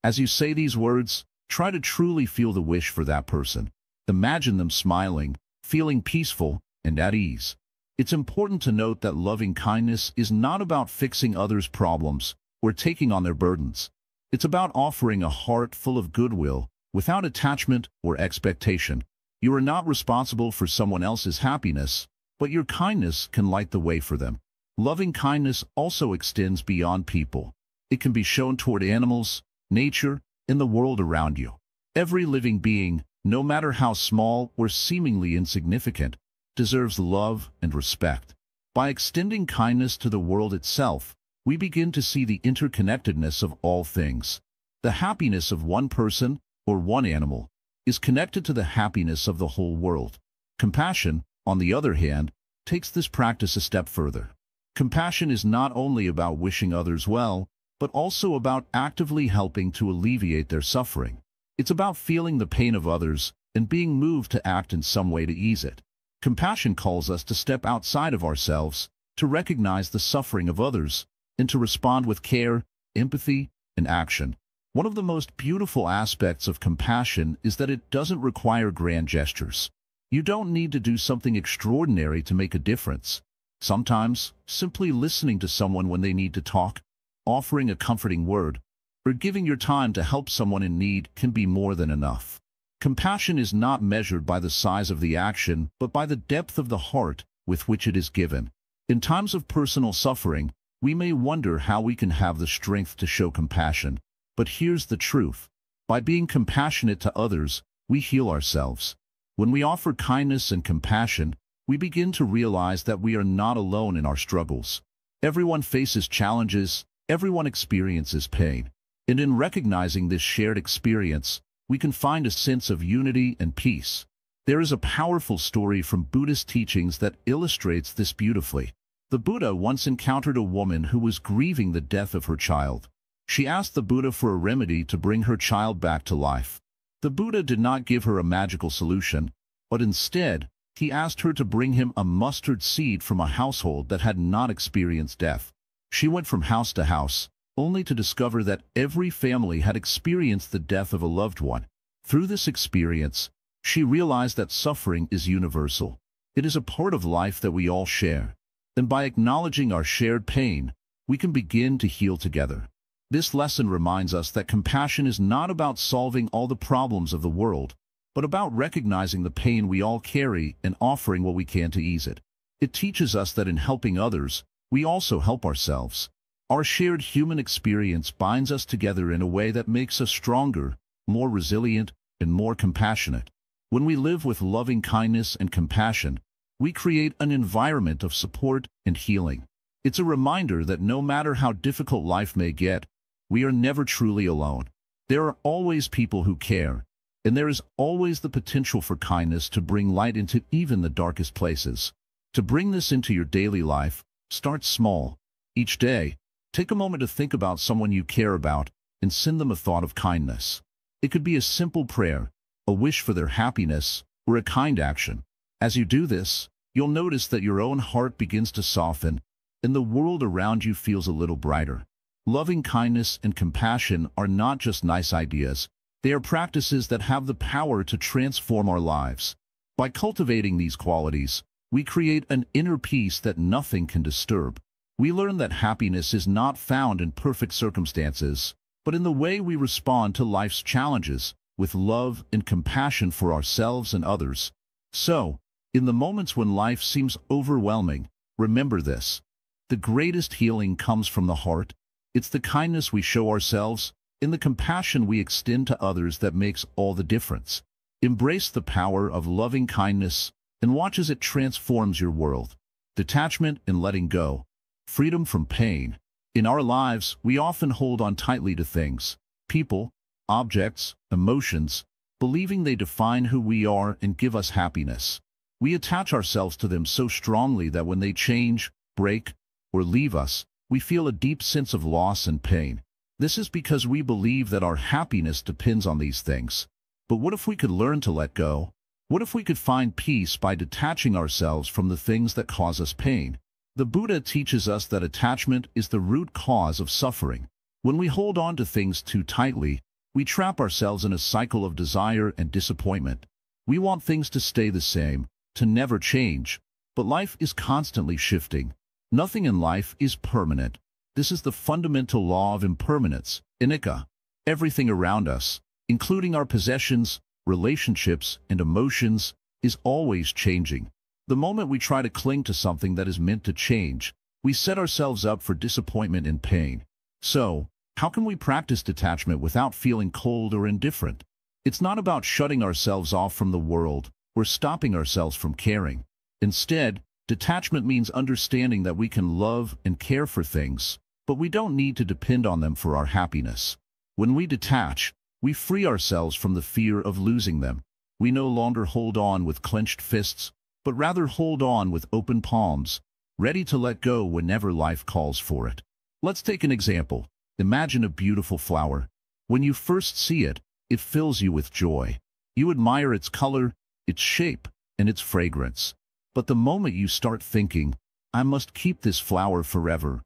As you say these words, try to truly feel the wish for that person. Imagine them smiling, feeling peaceful, and at ease. It's important to note that loving kindness is not about fixing others' problems or taking on their burdens. It's about offering a heart full of goodwill, without attachment or expectation. You are not responsible for someone else's happiness, but your kindness can light the way for them. Loving kindness also extends beyond people. It can be shown toward animals, nature, and the world around you. Every living being, no matter how small or seemingly insignificant, deserves love and respect. By extending kindness to the world itself, we begin to see the interconnectedness of all things. The happiness of one person or one animal is connected to the happiness of the whole world. Compassion, on the other hand, takes this practice a step further. Compassion is not only about wishing others well, but also about actively helping to alleviate their suffering. It's about feeling the pain of others and being moved to act in some way to ease it. Compassion calls us to step outside of ourselves, to recognize the suffering of others, and to respond with care, empathy, and action. One of the most beautiful aspects of compassion is that it doesn't require grand gestures. You don't need to do something extraordinary to make a difference. Sometimes, simply listening to someone when they need to talk, offering a comforting word, or giving your time to help someone in need can be more than enough. Compassion is not measured by the size of the action, but by the depth of the heart with which it is given. In times of personal suffering, we may wonder how we can have the strength to show compassion. But here's the truth. By being compassionate to others, we heal ourselves. When we offer kindness and compassion, we begin to realize that we are not alone in our struggles. Everyone faces challenges, everyone experiences pain. And in recognizing this shared experience, we can find a sense of unity and peace. There is a powerful story from Buddhist teachings that illustrates this beautifully. The Buddha once encountered a woman who was grieving the death of her child. She asked the Buddha for a remedy to bring her child back to life. The Buddha did not give her a magical solution, but instead, he asked her to bring him a mustard seed from a household that had not experienced death. She went from house to house, only to discover that every family had experienced the death of a loved one. Through this experience, she realized that suffering is universal. It is a part of life that we all share. And by acknowledging our shared pain, we can begin to heal together. This lesson reminds us that compassion is not about solving all the problems of the world, but about recognizing the pain we all carry and offering what we can to ease it. It teaches us that in helping others, we also help ourselves. Our shared human experience binds us together in a way that makes us stronger, more resilient, and more compassionate. When we live with loving kindness and compassion, we create an environment of support and healing. It's a reminder that no matter how difficult life may get, we are never truly alone. There are always people who care, and there is always the potential for kindness to bring light into even the darkest places. To bring this into your daily life, start small. Each day, take a moment to think about someone you care about and send them a thought of kindness. It could be a simple prayer, a wish for their happiness, or a kind action. As you do this, you'll notice that your own heart begins to soften, and the world around you feels a little brighter. Loving kindness and compassion are not just nice ideas. They are practices that have the power to transform our lives. By cultivating these qualities, we create an inner peace that nothing can disturb. We learn that happiness is not found in perfect circumstances, but in the way we respond to life's challenges, with love and compassion for ourselves and others. So, in the moments when life seems overwhelming, remember this. The greatest healing comes from the heart. It's the kindness we show ourselves and the compassion we extend to others that makes all the difference. Embrace the power of loving kindness and watch as it transforms your world. Detachment and letting go. Freedom from pain. In our lives, we often hold on tightly to things, people, objects, emotions, believing they define who we are and give us happiness. We attach ourselves to them so strongly that when they change, break, or leave us, we feel a deep sense of loss and pain. This is because we believe that our happiness depends on these things. But what if we could learn to let go? What if we could find peace by detaching ourselves from the things that cause us pain? The Buddha teaches us that attachment is the root cause of suffering. When we hold on to things too tightly, we trap ourselves in a cycle of desire and disappointment. We want things to stay the same, to never change, but life is constantly shifting. Nothing in life is permanent. This is the fundamental law of impermanence, anicca. Everything around us, including our possessions, relationships, and emotions, is always changing. The moment we try to cling to something that is meant to change, we set ourselves up for disappointment and pain. So, how can we practice detachment without feeling cold or indifferent? It's not about shutting ourselves off from the world or stopping ourselves from caring. Instead, detachment means understanding that we can love and care for things, but we don't need to depend on them for our happiness. When we detach, we free ourselves from the fear of losing them. We no longer hold on with clenched fists, but rather hold on with open palms, ready to let go whenever life calls for it. Let's take an example. Imagine a beautiful flower. When you first see it, it fills you with joy. You admire its color, its shape, and its fragrance. But the moment you start thinking, "I must keep this flower forever,"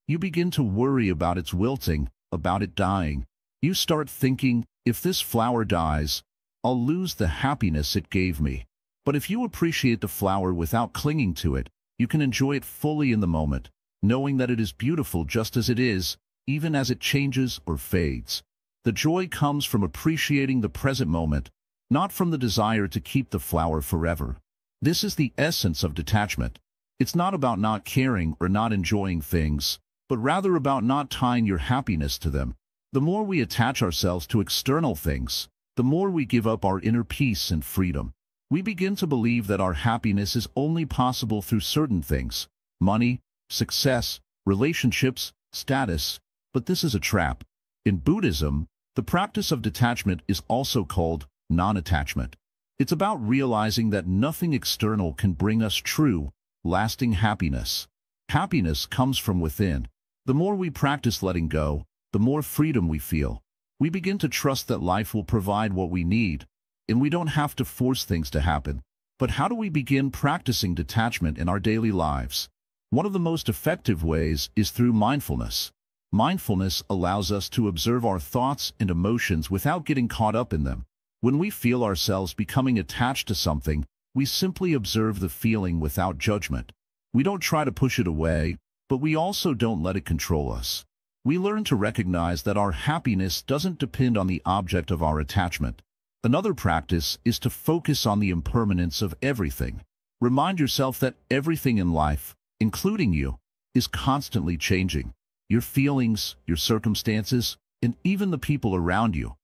you begin to worry about its wilting, about it dying. You start thinking, "If this flower dies, I'll lose the happiness it gave me." But if you appreciate the flower without clinging to it, you can enjoy it fully in the moment, knowing that it is beautiful just as it is, even as it changes or fades. The joy comes from appreciating the present moment, not from the desire to keep the flower forever. This is the essence of detachment. It's not about not caring or not enjoying things, but rather about not tying your happiness to them. The more we attach ourselves to external things, the more we give up our inner peace and freedom. We begin to believe that our happiness is only possible through certain things: money, success, relationships, status. But this is a trap. In Buddhism, the practice of detachment is also called non-attachment. It's about realizing that nothing external can bring us true, lasting happiness. Happiness comes from within. The more we practice letting go, the more freedom we feel. We begin to trust that life will provide what we need, and we don't have to force things to happen. But how do we begin practicing detachment in our daily lives? One of the most effective ways is through mindfulness. Mindfulness allows us to observe our thoughts and emotions without getting caught up in them. When we feel ourselves becoming attached to something, we simply observe the feeling without judgment. We don't try to push it away, but we also don't let it control us. We learn to recognize that our happiness doesn't depend on the object of our attachment. Another practice is to focus on the impermanence of everything. Remind yourself that everything in life, including you, is constantly changing. Your feelings, your circumstances, and even the people around you.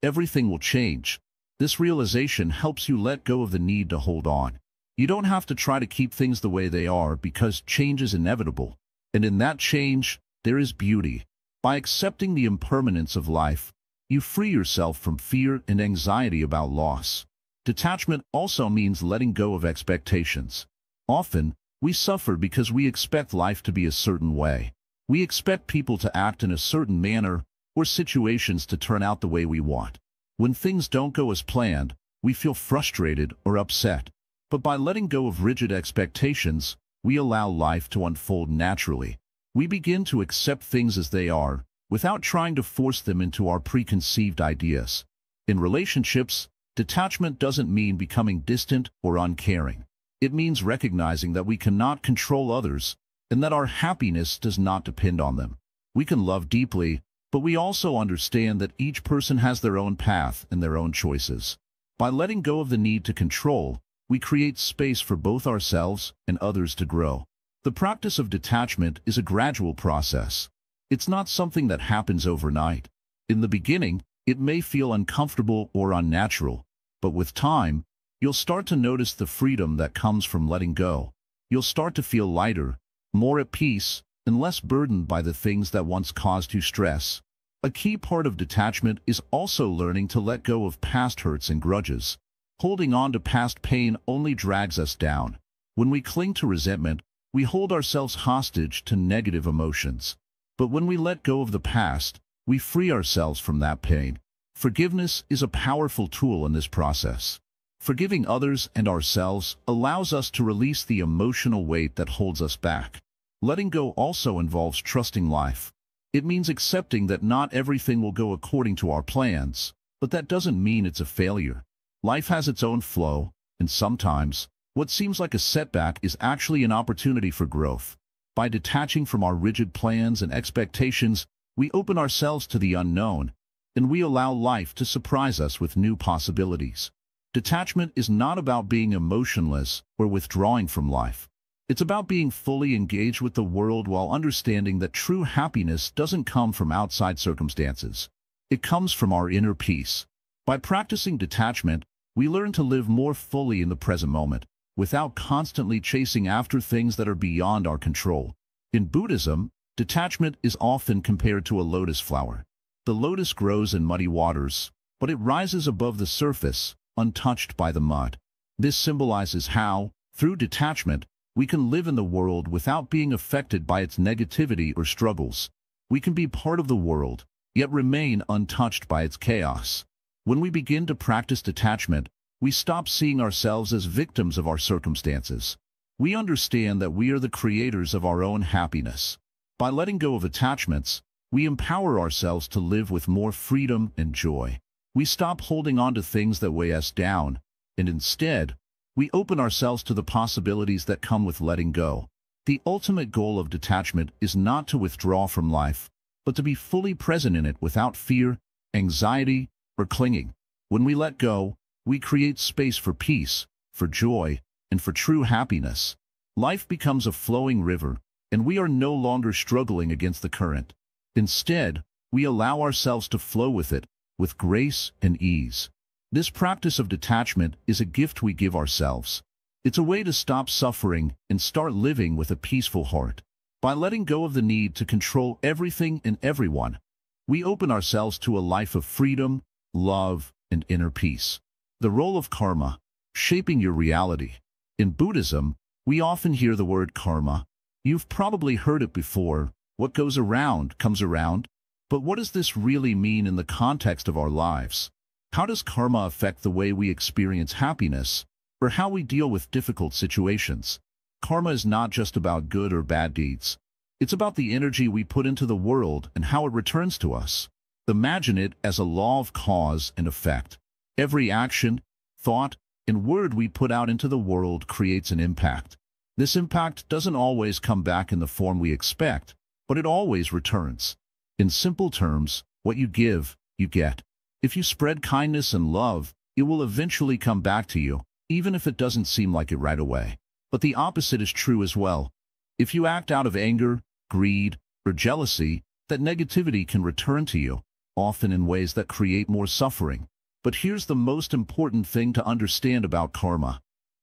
Everything will change. This realization helps you let go of the need to hold on. You don't have to try to keep things the way they are because change is inevitable. And in that change, there is beauty. By accepting the impermanence of life, you free yourself from fear and anxiety about loss. Detachment also means letting go of expectations. Often, we suffer because we expect life to be a certain way. We expect people to act in a certain manner or situations to turn out the way we want. When things don't go as planned, we feel frustrated or upset. But by letting go of rigid expectations, we allow life to unfold naturally. We begin to accept things as they are, without trying to force them into our preconceived ideas. In relationships, detachment doesn't mean becoming distant or uncaring. It means recognizing that we cannot control others, and that our happiness does not depend on them. We can love deeply, but we also understand that each person has their own path and their own choices. By letting go of the need to control, we create space for both ourselves and others to grow. The practice of detachment is a gradual process. It's not something that happens overnight. In the beginning, it may feel uncomfortable or unnatural, but with time, you'll start to notice the freedom that comes from letting go. You'll start to feel lighter, more at peace, and less burdened by the things that once caused you stress. A key part of detachment is also learning to let go of past hurts and grudges. Holding on to past pain only drags us down. When we cling to resentment, we hold ourselves hostage to negative emotions. But when we let go of the past, we free ourselves from that pain. Forgiveness is a powerful tool in this process. Forgiving others and ourselves allows us to release the emotional weight that holds us back. Letting go also involves trusting life. It means accepting that not everything will go according to our plans, but that doesn't mean it's a failure. Life has its own flow, and sometimes, what seems like a setback is actually an opportunity for growth. By detaching from our rigid plans and expectations, we open ourselves to the unknown, and we allow life to surprise us with new possibilities. Detachment is not about being emotionless or withdrawing from life. It's about being fully engaged with the world while understanding that true happiness doesn't come from outside circumstances. It comes from our inner peace. By practicing detachment, we learn to live more fully in the present moment. without constantly chasing after things that are beyond our control. In Buddhism, detachment is often compared to a lotus flower. The lotus grows in muddy waters, but it rises above the surface, untouched by the mud. This symbolizes how, through detachment, we can live in the world without being affected by its negativity or struggles. We can be part of the world, yet remain untouched by its chaos. When we begin to practice detachment, we stop seeing ourselves as victims of our circumstances. We understand that we are the creators of our own happiness. By letting go of attachments, we empower ourselves to live with more freedom and joy. We stop holding on to things that weigh us down, and instead, we open ourselves to the possibilities that come with letting go. The ultimate goal of detachment is not to withdraw from life, but to be fully present in it without fear, anxiety, or clinging. When we let go, we create space for peace, for joy, and for true happiness. Life becomes a flowing river, and we are no longer struggling against the current. Instead, we allow ourselves to flow with it, with grace and ease. This practice of detachment is a gift we give ourselves. It's a way to stop suffering and start living with a peaceful heart. By letting go of the need to control everything and everyone, we open ourselves to a life of freedom, love, and inner peace. The role of karma, shaping your reality. In Buddhism, we often hear the word karma. You've probably heard it before. What goes around comes around. But what does this really mean in the context of our lives? How does karma affect the way we experience happiness, or how we deal with difficult situations? Karma is not just about good or bad deeds. It's about the energy we put into the world and how it returns to us. Imagine it as a law of cause and effect. Every action, thought, and word we put out into the world creates an impact. This impact doesn't always come back in the form we expect, but it always returns. In simple terms, what you give, you get. If you spread kindness and love, it will eventually come back to you, even if it doesn't seem like it right away. But the opposite is true as well. If you act out of anger, greed, or jealousy, that negativity can return to you, often in ways that create more suffering. But here's the most important thing to understand about karma.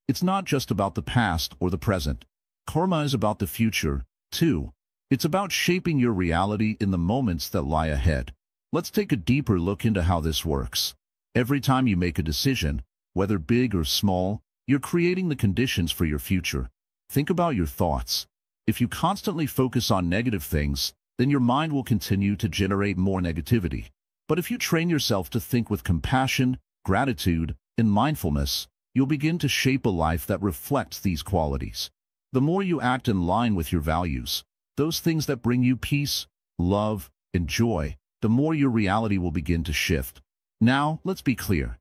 It's not just about the past or the present. Karma is about the future, too. It's about shaping your reality in the moments that lie ahead. Let's take a deeper look into how this works. Every time you make a decision, whether big or small, you're creating the conditions for your future. Think about your thoughts. If you constantly focus on negative things, then your mind will continue to generate more negativity. But if you train yourself to think with compassion, gratitude, and mindfulness, you'll begin to shape a life that reflects these qualities. The more you act in line with your values, those things that bring you peace, love, and joy, the more your reality will begin to shift. Now, let's be clear.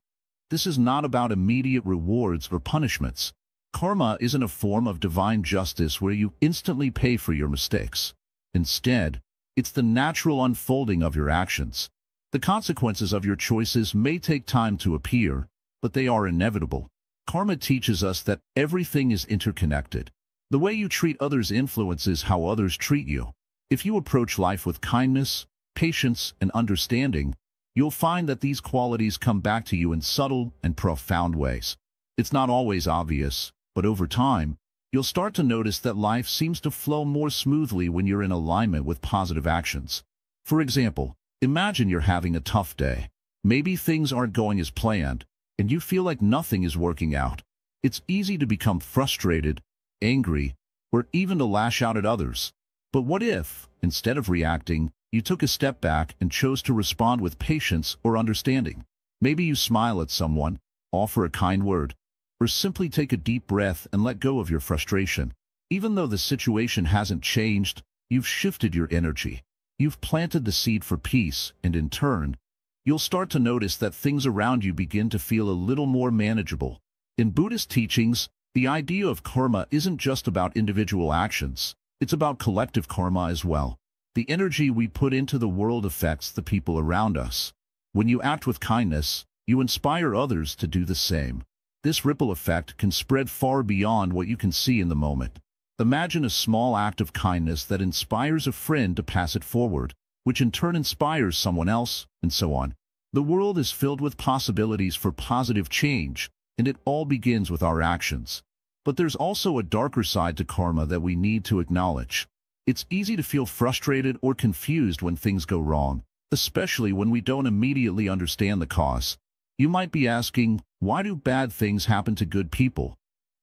This is not about immediate rewards or punishments. Karma isn't a form of divine justice where you instantly pay for your mistakes. Instead, it's the natural unfolding of your actions. The consequences of your choices may take time to appear, but they are inevitable. Karma teaches us that everything is interconnected. The way you treat others influences how others treat you. If you approach life with kindness, patience, and understanding, you'll find that these qualities come back to you in subtle and profound ways. It's not always obvious, but over time, you'll start to notice that life seems to flow more smoothly when you're in alignment with positive actions. For example, imagine you're having a tough day. Maybe things aren't going as planned, and you feel like nothing is working out. It's easy to become frustrated, angry, or even to lash out at others. But what if, instead of reacting, you took a step back and chose to respond with patience or understanding? Maybe you smile at someone, offer a kind word, or simply take a deep breath and let go of your frustration. Even though the situation hasn't changed, you've shifted your energy. You've planted the seed for peace, and in turn, you'll start to notice that things around you begin to feel a little more manageable. In Buddhist teachings, the idea of karma isn't just about individual actions. It's about collective karma as well. The energy we put into the world affects the people around us. When you act with kindness, you inspire others to do the same. This ripple effect can spread far beyond what you can see in the moment. Imagine a small act of kindness that inspires a friend to pass it forward, which in turn inspires someone else, and so on. The world is filled with possibilities for positive change, and it all begins with our actions. But there's also a darker side to karma that we need to acknowledge. It's easy to feel frustrated or confused when things go wrong, especially when we don't immediately understand the cause. You might be asking, why do bad things happen to good people?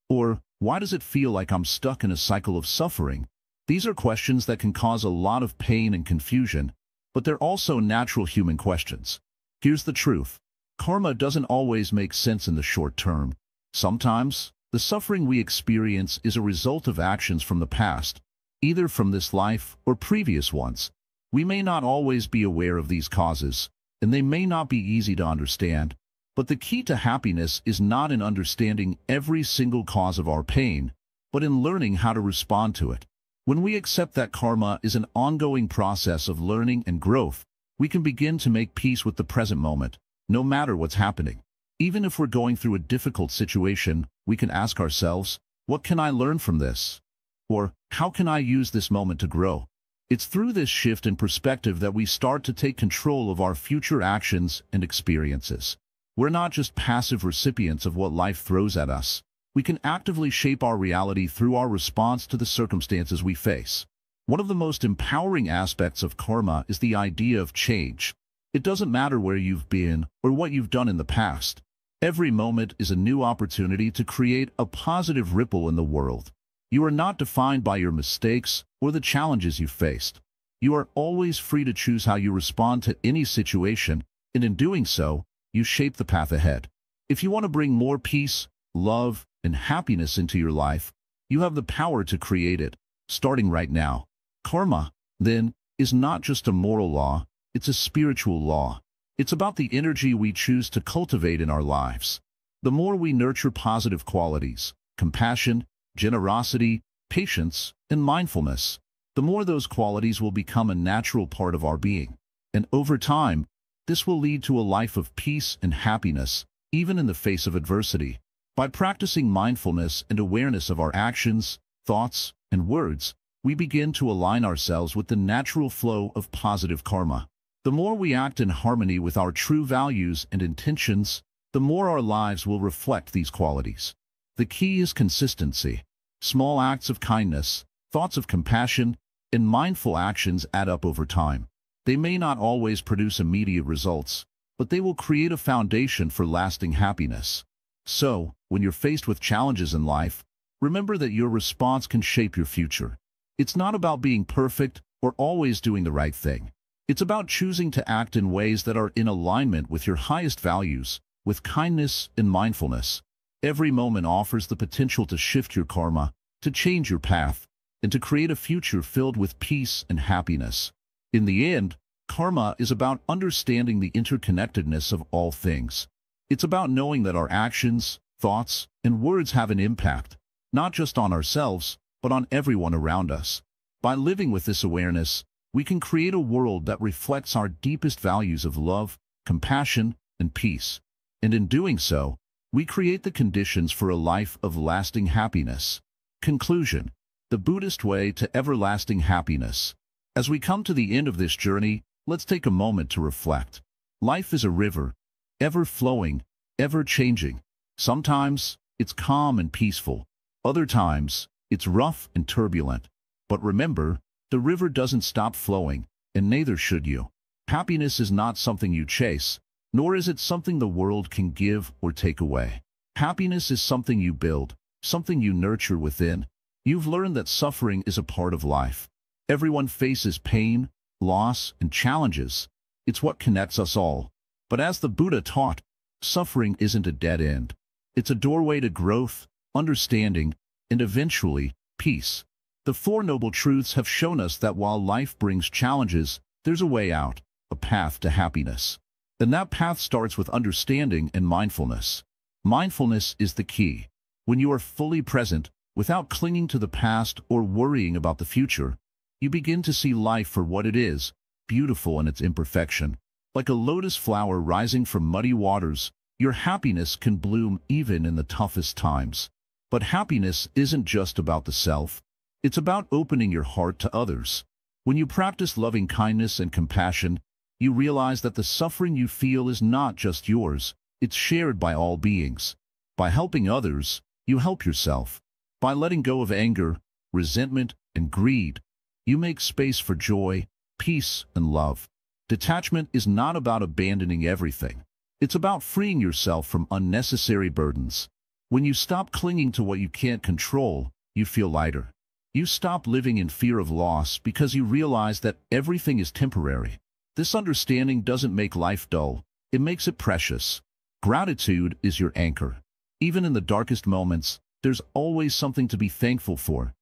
Or, why does it feel like I'm stuck in a cycle of suffering? These are questions that can cause a lot of pain and confusion, but they're also natural human questions. Here's the truth. Karma doesn't always make sense in the short term. Sometimes, the suffering we experience is a result of actions from the past, either from this life or previous ones. We may not always be aware of these causes, and they may not be easy to understand, but the key to happiness is not in understanding every single cause of our pain, but in learning how to respond to it. When we accept that karma is an ongoing process of learning and growth, we can begin to make peace with the present moment, no matter what's happening. Even if we're going through a difficult situation, we can ask ourselves, what can I learn from this? Or, how can I use this moment to grow? It's through this shift in perspective that we start to take control of our future actions and experiences. We're not just passive recipients of what life throws at us. We can actively shape our reality through our response to the circumstances we face. One of the most empowering aspects of karma is the idea of change. It doesn't matter where you've been or what you've done in the past. Every moment is a new opportunity to create a positive ripple in the world. You are not defined by your mistakes or the challenges you faced. You are always free to choose how you respond to any situation, and in doing so, you shape the path ahead. If you want to bring more peace, love, and happiness into your life, you have the power to create it, starting right now. Karma, then, is not just a moral law, it's a spiritual law. It's about the energy we choose to cultivate in our lives. The more we nurture positive qualities, compassion, generosity, patience, and mindfulness, the more those qualities will become a natural part of our being. And over time, this will lead to a life of peace and happiness, even in the face of adversity. By practicing mindfulness and awareness of our actions, thoughts, and words, we begin to align ourselves with the natural flow of positive karma. The more we act in harmony with our true values and intentions, the more our lives will reflect these qualities. The key is consistency. Small acts of kindness, thoughts of compassion, and mindful actions add up over time. They may not always produce immediate results, but they will create a foundation for lasting happiness. So, when you're faced with challenges in life, remember that your response can shape your future. It's not about being perfect or always doing the right thing. It's about choosing to act in ways that are in alignment with your highest values, with kindness and mindfulness. Every moment offers the potential to shift your karma, to change your path, and to create a future filled with peace and happiness. In the end, karma is about understanding the interconnectedness of all things. It's about knowing that our actions, thoughts, and words have an impact, not just on ourselves, but on everyone around us. By living with this awareness, we can create a world that reflects our deepest values of love, compassion, and peace. And in doing so, we create the conditions for a life of lasting happiness. Conclusion: the Buddhist way to everlasting happiness. As we come to the end of this journey, let's take a moment to reflect. Life is a river, ever flowing, ever changing. Sometimes, it's calm and peaceful. Other times, it's rough and turbulent. But remember, the river doesn't stop flowing, and neither should you. Happiness is not something you chase, nor is it something the world can give or take away. Happiness is something you build, something you nurture within. You've learned that suffering is a part of life. Everyone faces pain, loss, and challenges. It's what connects us all. But as the Buddha taught, suffering isn't a dead end. It's a doorway to growth, understanding, and eventually, peace. The Four Noble Truths have shown us that while life brings challenges, there's a way out, a path to happiness. And that path starts with understanding and mindfulness. Mindfulness is the key. When you are fully present, without clinging to the past or worrying about the future, you begin to see life for what it is, beautiful in its imperfection. Like a lotus flower rising from muddy waters, your happiness can bloom even in the toughest times. But happiness isn't just about the self. It's about opening your heart to others. When you practice loving kindness and compassion, you realize that the suffering you feel is not just yours, it's shared by all beings. By helping others, you help yourself. By letting go of anger, resentment, and greed, you make space for joy, peace, and love. Detachment is not about abandoning everything. It's about freeing yourself from unnecessary burdens. When you stop clinging to what you can't control, you feel lighter. You stop living in fear of loss because you realize that everything is temporary. This understanding doesn't make life dull, it makes it precious. Gratitude is your anchor. Even in the darkest moments, there's always something to be thankful for.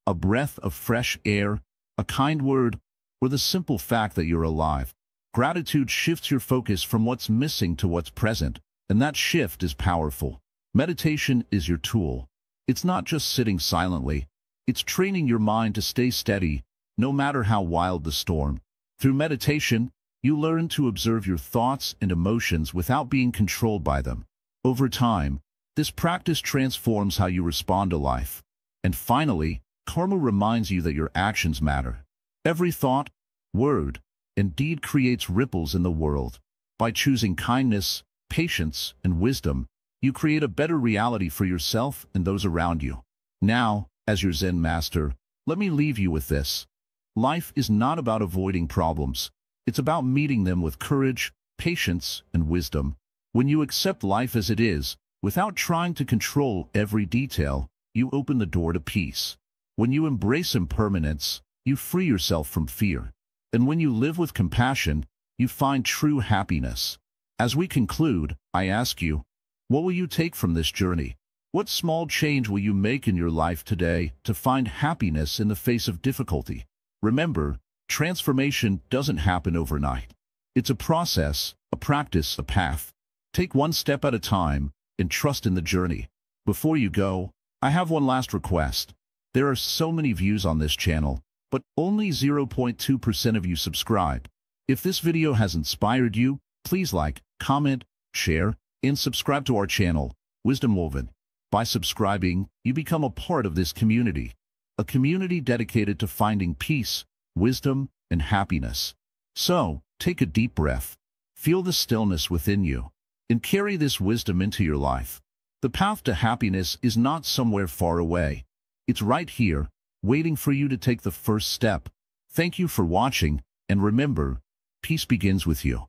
A breath of fresh air, a kind word, or the simple fact that you're alive. Gratitude shifts your focus from what's missing to what's present, and that shift is powerful. Meditation is your tool. It's not just sitting silently. It's training your mind to stay steady, no matter how wild the storm. Through meditation, you learn to observe your thoughts and emotions without being controlled by them. Over time, this practice transforms how you respond to life. And finally, karma reminds you that your actions matter. Every thought, word, and deed creates ripples in the world. By choosing kindness, patience, and wisdom, you create a better reality for yourself and those around you. Now, as your Zen master, let me leave you with this. Life is not about avoiding problems. It's about meeting them with courage, patience, and wisdom. When you accept life as it is, without trying to control every detail, you open the door to peace. When you embrace impermanence, you free yourself from fear. And when you live with compassion, you find true happiness. As we conclude, I ask you, what will you take from this journey? What small change will you make in your life today to find happiness in the face of difficulty? Remember, transformation doesn't happen overnight. It's a process, a practice, a path. Take one step at a time and trust in the journey. Before you go, I have one last request. There are so many views on this channel, but only 0.2% of you subscribe. If this video has inspired you, please like, comment, share, and subscribe to our channel, Wisdom Woven. By subscribing, you become a part of this community, a community dedicated to finding peace, wisdom, and happiness. So, take a deep breath, feel the stillness within you, and carry this wisdom into your life. The path to happiness is not somewhere far away. It's right here, waiting for you to take the first step. Thank you for watching, and remember, peace begins with you.